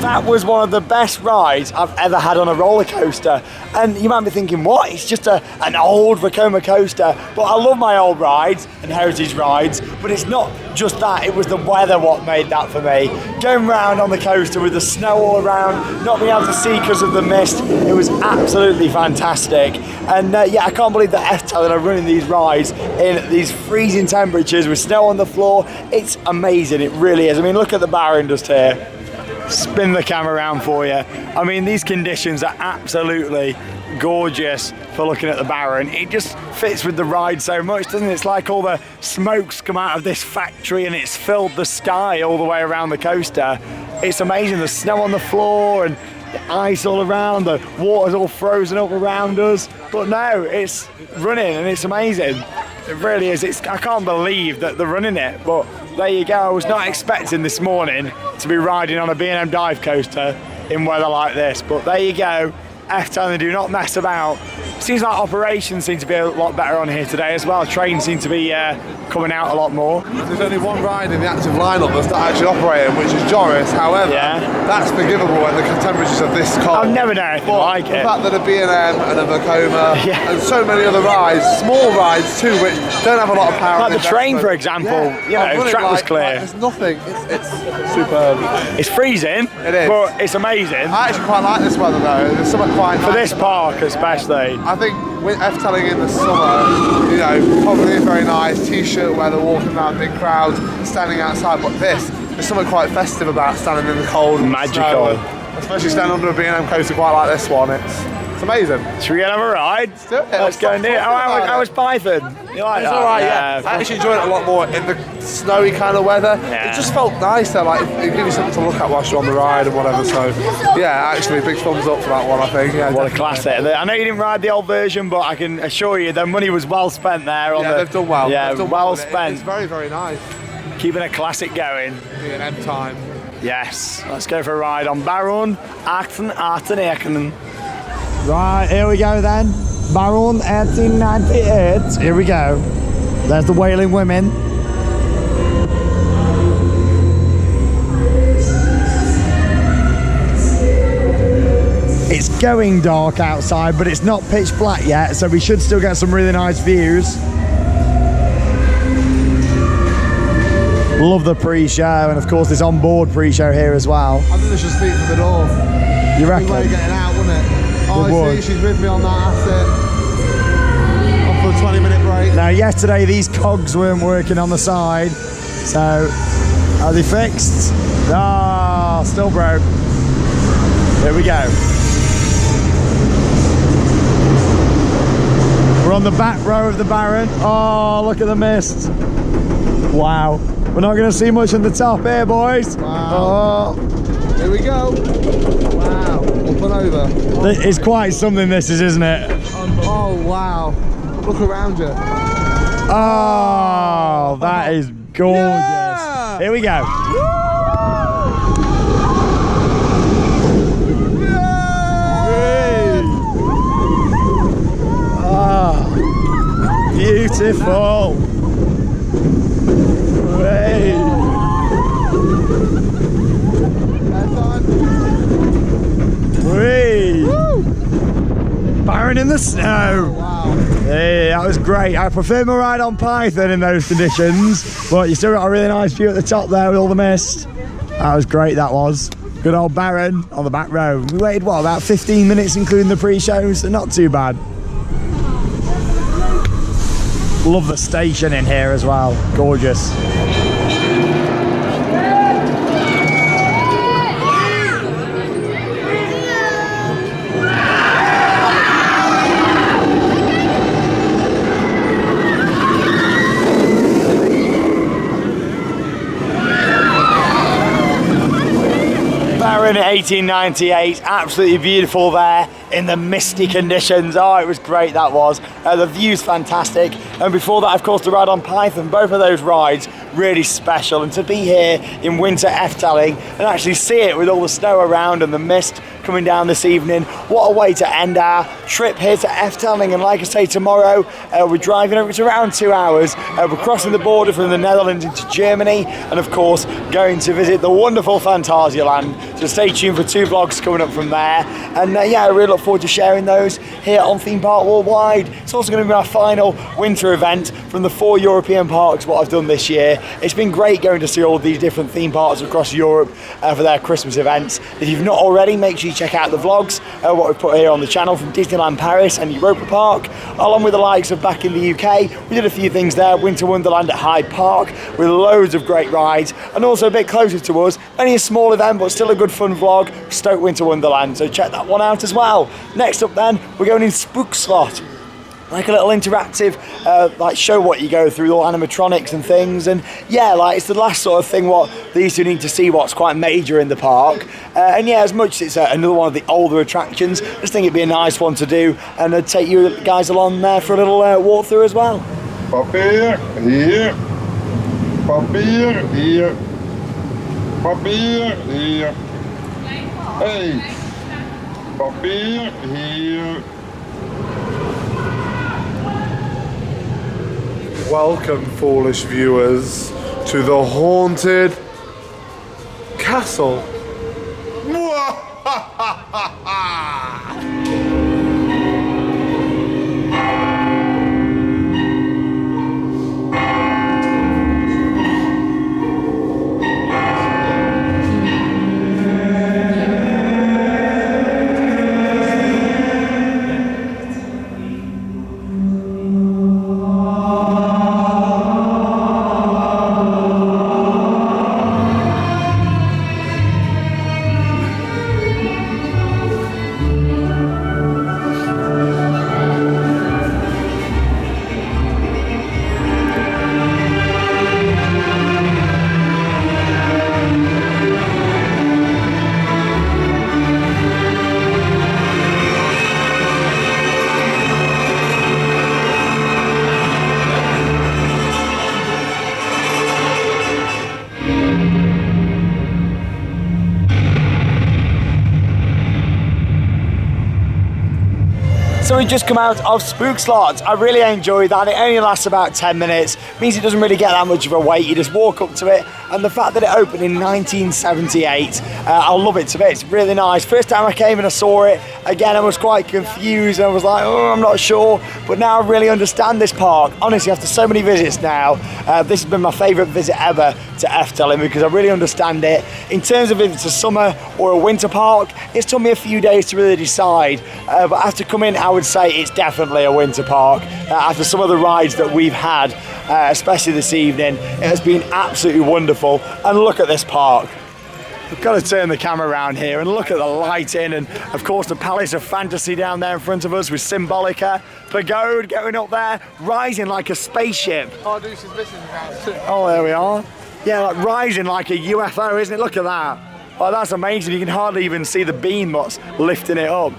That was one of the best rides I've ever had on a roller coaster. And you might be thinking, what? It's just an old Vekoma coaster. But I love my old rides and heritage rides, but it's not just that, it was the weather what made that for me. Going round on the coaster with the snow all around, not being able to see because of the mist, it was absolutely fantastic. And yeah, I can't believe that Efteling are running these rides in these freezing temperatures with snow on the floor. It's amazing, it really is. I mean, look at the Baron just here. Spin the camera around for you. I mean, these conditions are absolutely gorgeous for looking at the Baron. It just fits with the ride so much, doesn't it? It's like all the smokes come out of this factory and it's filled the sky all the way around the coaster. It's amazing, the snow on the floor and the ice all around, the water's all frozen up around us. But no, it's running and it's amazing. It really is. I can't believe that they're running it, but there you go. I was not expecting this morning to be riding on a B&M dive coaster in weather like this, but there you go. Efteling do not mess about. Seems like operations seem to be a lot better on here today as well. Trains seem to be coming out a lot more. There's only one ride in the active lineup that's not actually operating, which is Joris. However, that's forgivable when the temperatures are this cold. I've never known anything like it. The fact that a B&M and a Vekoma and so many other rides, small rides too, which don't have a lot of power. Like the train, for example, you know, track was clear. There's nothing. It's superb. It's freezing, it is, but it's amazing. I actually quite like this weather though. There's something quite nice for this park, especially. I think with Efteling in the summer, you know, probably is very nice. T-shirt weather, walking around big crowds, standing outside. But there's something quite festive about standing in the cold. Magical. Especially standing under a B&M coaster quite like this one. It's amazing. Should we get have a ride? Let's do it. Let's go and do it. How was Python? You like It's that? alright, yeah. I actually enjoyed it a lot more in the snowy kind of weather. Yeah. It just felt nice there, like it gave you something to look at whilst you're on the ride and whatever. So yeah, actually big thumbs up for that one, I think. Yeah, What a classic. I know you didn't ride the old version, but I can assure you their money was well spent there. Yeah, they've done well. Yeah, They've done well with it. spent. It's very, very nice. Keeping a classic going. B&M time. Yes, let's go for a ride on Baron 1898. Right, here we go then. Baron 1898. Here we go. There's the Wailing Women. It's going dark outside, but it's not pitch black yet, so we should still get some really nice views. Love the pre-show, and of course this on-board pre-show here as well. I think they should speak for the door. You reckon? Way getting out, wouldn't it? Oh, I would. see, she's with me on that, that's it. Off for a 20-minute break. Now yesterday these cogs weren't working on the side, so are they fixed? Ah, still broke. Here we go. We're on the back row of the Baron. Oh, look at the mist. Wow. We're not going to see much in the top here, boys. Wow. Oh. Here we go. Wow. Up and over. It's quite something, this is, isn't it? Oh, wow. Look around you. Oh, that is gorgeous. Yeah. Here we go. Oh, beautiful. Hey. Whee. Baron in the snow. Wow. Hey, that was great. I prefer my ride on Python in those conditions, but you still got a really nice view at the top there with all the mist. That was great, that was. Good old Baron on the back row. We waited, what, about 15 minutes including the pre-shows, so not too bad. Love the station in here as well, gorgeous. Baron 1898, absolutely beautiful there in the misty conditions. Oh, it was great, that was. The view's fantastic. And before that, of course, the ride on Python, both of those rides really special. And to be here in winter Efteling and actually see it with all the snow around and the mist coming down this evening, what a way to end our trip here to Efteling. And like I say, tomorrow we're driving over, it's around 2 hours. We're crossing the border from the Netherlands into Germany, and of course going to visit the wonderful Phantasialand. So stay tuned for 2 vlogs coming up from there. And yeah, I really look forward to sharing those here on Theme Park Worldwide. It's also going to be my final winter event from the 4 European parks, what I've done this year. It's been great going to see all these different theme parks across Europe for their Christmas events. If you've not already, make sure you check out the vlogs, what we've put here on the channel from Disneyland Paris and Europa Park, along with the likes of back in the UK. We did a few things there, Winter Wonderland at Hyde Park, with loads of great rides, and also a bit closer to us, only a small event, but still a good fun vlog, Stoke Winter Wonderland, so check that one out as well. Next up then, we're going in Spook Slot. Like a little interactive like show what you go through, all animatronics and things, and yeah, like it's the last sort of thing what these two need to see what's quite major in the park. And yeah, as much as it's another one of the older attractions, I just think it'd be a nice one to do, and I'd take you guys along there for a little walk through as well. Papier, hier. Papier, hier. Papier, hier. Hey. Papier, hier. Welcome, foolish viewers, to the haunted castle. So we just come out of Spook Slots. I really enjoyed that. It only lasts about 10 minutes. Means it doesn't really get that much of a wait. You just walk up to it. And the fact that it opened in 1978, I love it to bits. It's really nice. First time I came and I saw it, again, I was quite confused. I was like, oh, I'm not sure. But now I really understand this park. Honestly, after so many visits now, this has been my favourite visit ever to Efteling because I really understand it. In terms of if it's a summer or a winter park, it's took me a few days to really decide. But after coming, I would say it's definitely a winter park. After some of the rides that we've had, especially this evening, it has been absolutely wonderful. And look at this park. We've got to turn the camera around here and look at the lighting, and of course the Palace of Fantasy down there in front of us with Symbolica, Pagode going up there, rising like a spaceship. Oh, Deuce is missing now. Oh, there we are. Yeah, like rising like a UFO, isn't it? Look at that. Oh, that's amazing. You can hardly even see the beam that's lifting it up.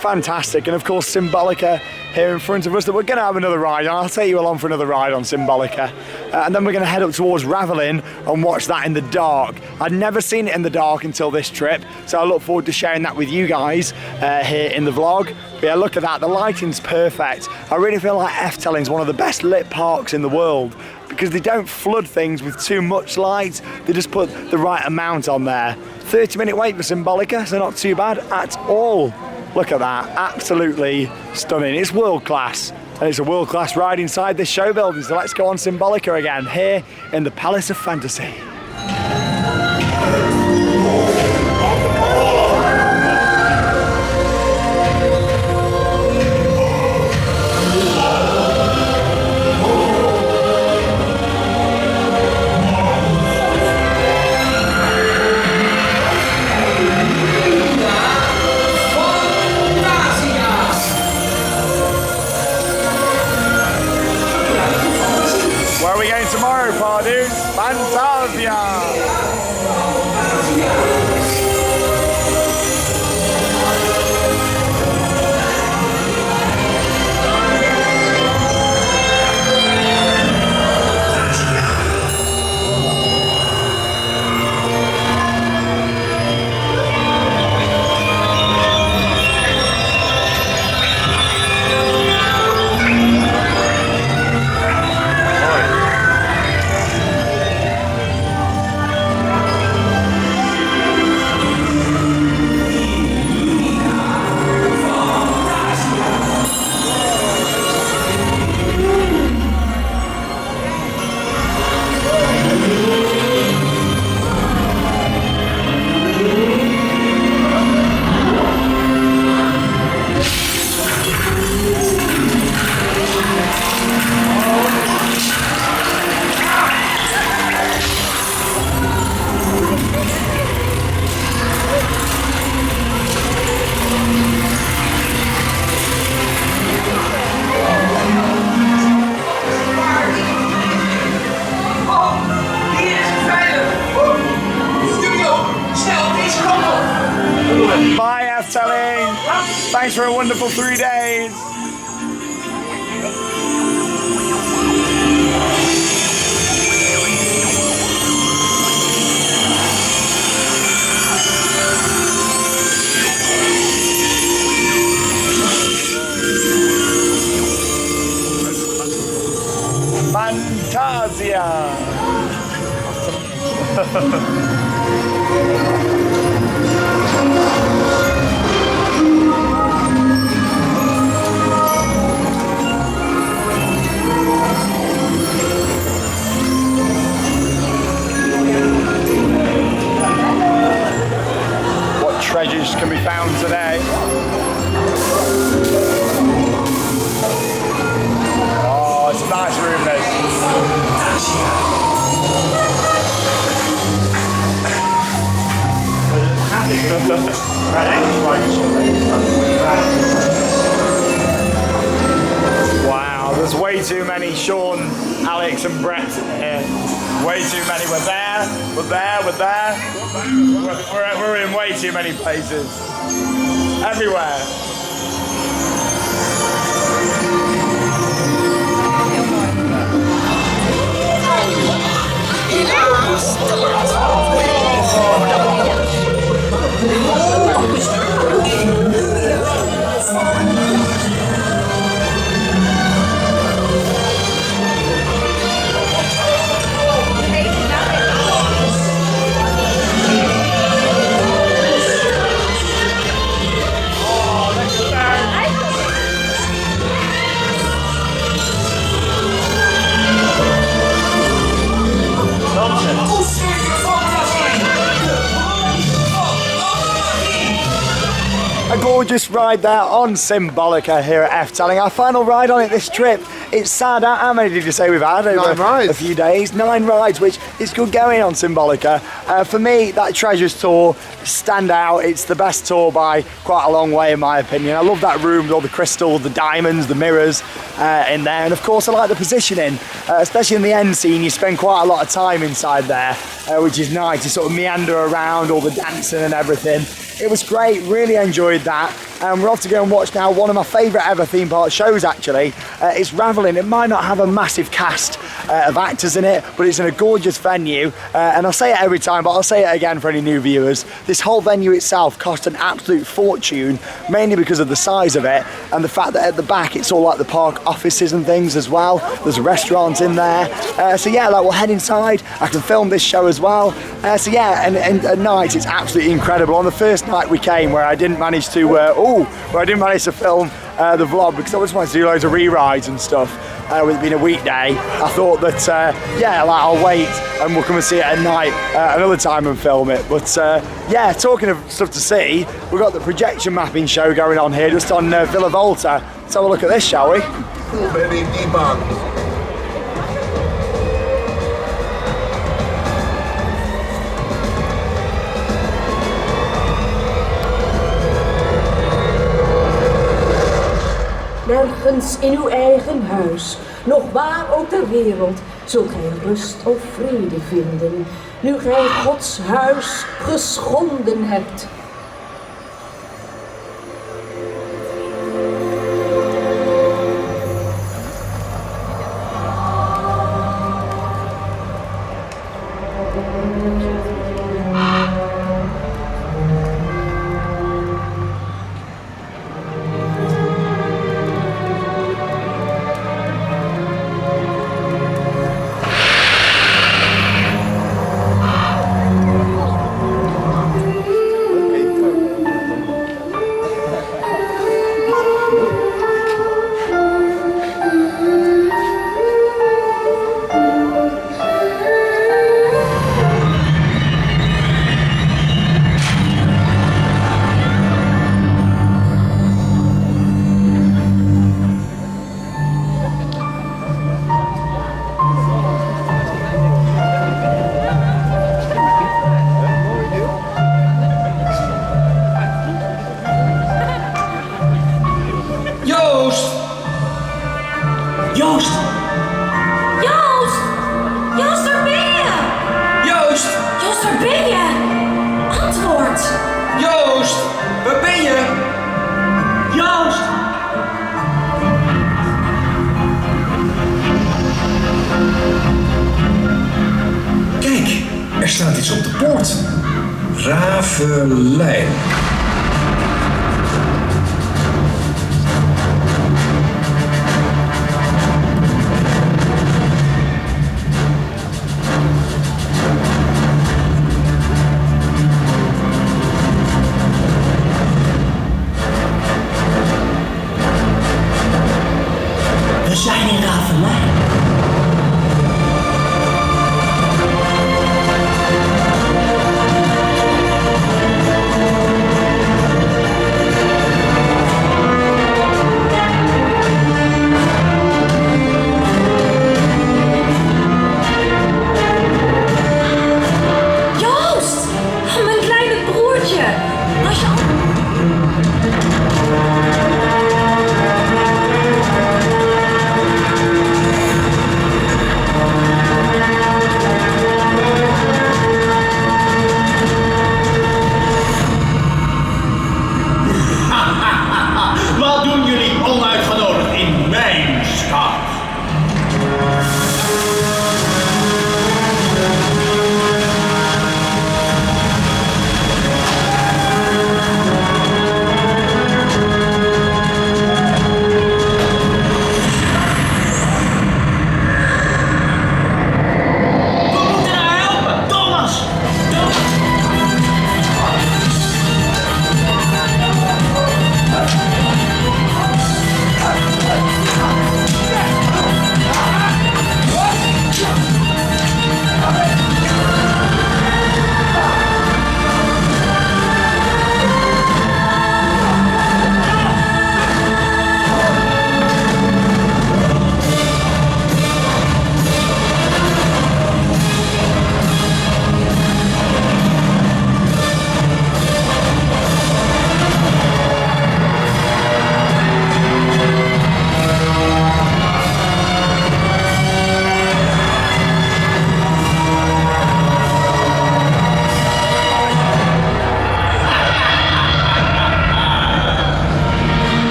Fantastic. And of course Symbolica here in front of us that we're going to have another ride on. I'll take you along for another ride on Symbolica. And then we're going to head up towards Raveleijn and watch that in the dark. I'd never seen it in the dark until this trip, so I look forward to sharing that with you guys here in the vlog. But yeah, look at that. The lighting's perfect. I really feel like Efteling's one of the best lit parks in the world because they don't flood things with too much light. They just put the right amount on there. 30-minute wait for Symbolica, so not too bad at all. Look at that, absolutely stunning. It's world class, and it's a world class ride inside this show building. So let's go on Symbolica again, here in the Palace of Fantasy. Where are we going tomorrow, Pandas? Fantasia! Bye, Efteling. Thanks for a wonderful 3 days. Fantasia. What treasures can be found today? Oh, it's a nice room, Wow, there's way too many Sean, Alex and Brett here. Way too many. We're there, we're there, we're there. We're in way too many places. Everywhere. gorgeous ride there on Symbolica here at Efteling. Our final ride on it this trip. It's sad. How many did you say we've had over 9 rides. a few days? 9 rides, which is good going on Symbolica. For me, that Treasures tour stand out. It's the best tour by quite a long way in my opinion. I love that room with all the crystals, the diamonds, the mirrors in there, and of course I like the positioning, especially in the end scene. You spend quite a lot of time inside there, which is nice. You sort of meander around, all the dancing and everything. It was great, really enjoyed that. We're off to go and watch now one of my favourite ever theme park shows actually. It's Raveleijn. It might not have a massive cast of actors in it, but it's in a gorgeous venue. And I say it every time, but I'll say it again for any new viewers. This whole venue itself cost an absolute fortune, mainly because of the size of it and the fact that at the back it's all like the park offices and things as well. There's a restaurant in there. So yeah, like we'll head inside. I can film this show as well. So yeah, and at night it's absolutely incredible. On the first night we came, where I didn't manage to film the vlog because I just wanted to do loads of re-rides and stuff. With it being a weekday, I thought that yeah, like I'll wait and we'll come and see it at night another time and film it. But yeah, talking of stuff to see, we've got the projection mapping show going on here just on Villa Volta. Let's have a look at this, shall we? Very deep. Nergens in uw eigen huis, nog waar ook ter wereld, zult gij rust of vrede vinden, nu gij Gods huis geschonden hebt. Joost! Joost! Joost, daar ben je! Joost! Joost, waar ben je? Antwoord! Joost! Waar ben je? Joost! Kijk, er staat iets op de poort. Raveleijn. We zijn in Raveleijn.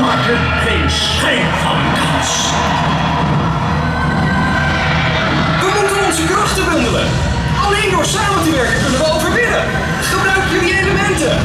Maak er geen schijn van kans. We moeten onze krachten bundelen. Alleen door samen te werken kunnen we overwinnen. Gebruik jullie elementen.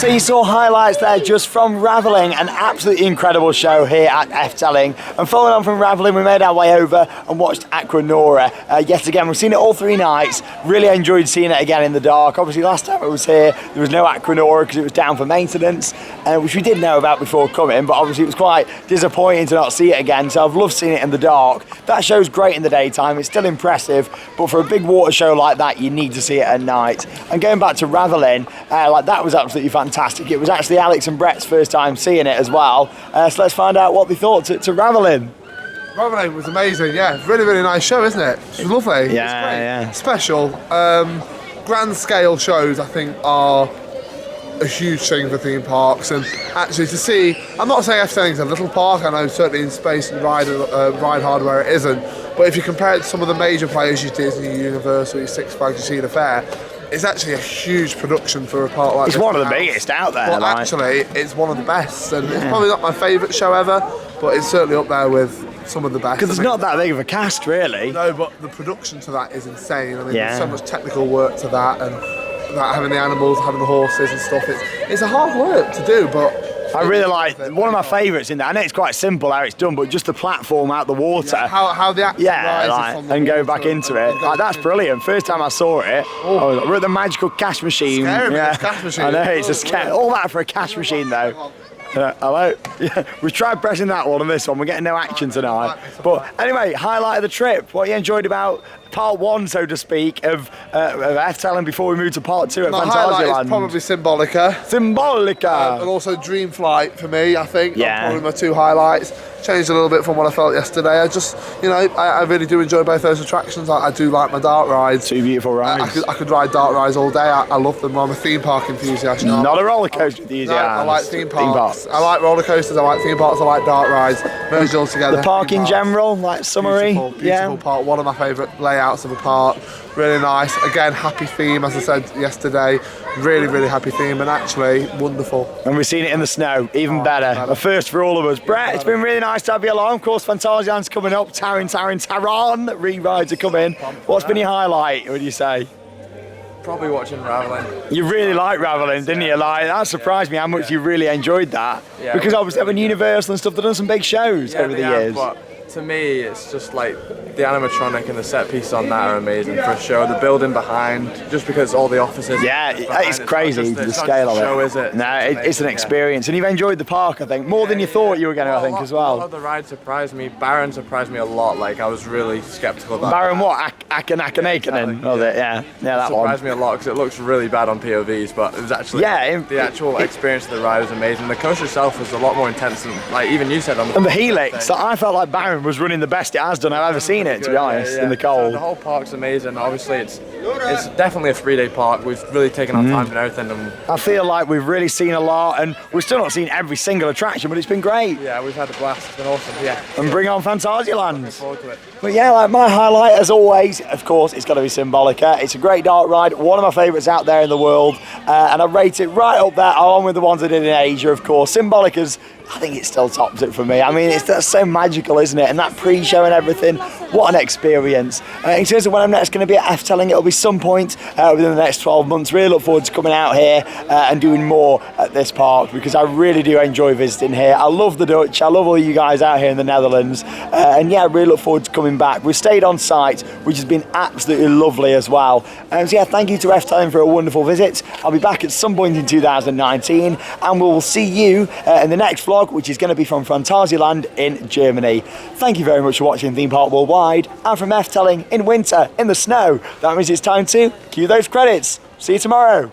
So you saw highlights there just from Raveleijn, an absolutely incredible show here at Efteling. And following on from Raveleijn, we made our way over and watched Aqua Nora. Yet again, we've seen it all 3 nights. Really enjoyed seeing it again in the dark. Obviously, last time it was here, there was no Aqua Nora because it was down for maintenance, which we did know about before coming, but obviously it was quite disappointing to not see it again. So I've loved seeing it in the dark. That show's great in the daytime, it's still impressive, but for a big water show like that, you need to see it at night. And going back to Raveleijn, Like that was absolutely fantastic. It was actually Alex and Brett's first time seeing it as well. So let's find out what they thought to Raveleijn. Raveleijn was amazing, yeah. Really, really nice show, isn't it? It was lovely. Yeah, it was great. Special. Grand scale shows, I think, are a huge thing for theme parks, and actually to see, I'm not saying Efteling's a little park, I know certainly in space and ride hardware it isn't, but if you compare it to some of the major players, your Disney, Universal, your Six Flags, your Cedar Fair, it's actually a huge production for a park like this. It's one of the biggest out there. But actually, it's one of the best, and it's probably not my favourite show ever, but it's certainly up there with some of the best. Because it's not that big of a cast, really. No, but the production to that is insane. I mean, there's so much technical work to that, and that having the animals, having the horses and stuff. It's a hard work to do, but I really like one of my favourites in that. I know it's quite simple how it's done, but just the platform out the water. Yeah, how the actor rises from the and go water back into it. Like, that's brilliant. First time I saw it, we're at the magical cash machine. Cash machine. I know it's all that for a cash machine though. Hello. Yeah, we've tried pressing that one and this one. We're getting no action tonight. But anyway, highlight of the trip. What you enjoyed about part one, so to speak, of Efteling before we move to part two at My Fantasyland? highlight is probably Symbolica. Symbolica. And also Dream Flight for me, I think. Yeah. Probably my two highlights. Changed a little bit from what I felt yesterday. I just, I really do enjoy both those attractions. I do like my dark rides. Two beautiful rides. I could ride dark rides all day. I love them. I'm a theme park enthusiast. Not a roller coaster enthusiast. No, I like theme parks. I like roller coasters. I like theme parks. I like dark rides. Merged all together. The park in general, like summary. Beautiful park. One of my favourite layouts of a park. Really nice. Again, happy theme, as I said yesterday. Really, really happy theme, and actually wonderful. And we've seen it in the snow, even better. A first for all of us. Brett, it's been really nice to have you along. Of course, Fantasyland's coming up. Taron, re-rides are coming. What's been your highlight, would you say? Probably watching Raveleijn. You really liked Raveleijn, didn't you? Like, that surprised me how much you really enjoyed that. Yeah, because obviously having Universal and stuff, they've done some big shows over the years. But to me, it's just like the animatronic and the set pieces on that are amazing for a show. The building behind, just because all the offices. Yeah, it's crazy, the scale of it. Show, is it? No, it's an experience, and you've enjoyed the park, I think, more than you thought you were going to, I think, as well. A lot of the rides surprised me. Baron surprised me a lot. Like, I was really skeptical about Baron what? Akanakanen, was it? Yeah, that one. Surprised me a lot because it looks really bad on POVs, but it was actually the actual experience of the ride was amazing. The coaster itself was a lot more intense than, like, even you said on the. And the helix, I felt like Baron was running the best it has done I've ever seen it, to be honest, in the cold. So the whole park's amazing. Obviously, it's definitely a 3-day park. We've really taken our time and everything. And I feel like we've really seen a lot, and we've still not seen every single attraction, but it's been great. Yeah, we've had a blast. It's been awesome. Yeah. And bring on Fantasyland. Looking forward to it. But yeah, like my highlight, as always, of course, it's got to be Symbolica. It's a great dark ride, one of my favourites out there in the world, and I rate it right up there, along with the ones I did in Asia, of course. Symbolica's, I think it still tops it for me. I mean, that's so magical, isn't it? And that pre-show and everything, what an experience. In terms of when I'm next going to be at Efteling, it'll be some point within the next 12 months. Really look forward to coming out here and doing more at this park, because I really do enjoy visiting here. I love the Dutch. I love all you guys out here in the Netherlands. And yeah, I really look forward to coming back. We've stayed on site, which has been absolutely lovely as well. So yeah, thank you to Efteling for a wonderful visit. I'll be back at some point in 2019, and we'll see you in the next vlog, which is going to be from Fantasyland in Germany. Thank you very much for watching Theme Park Worldwide, and from Efteling in winter, in the snow. That means it's time to cue those credits. See you tomorrow.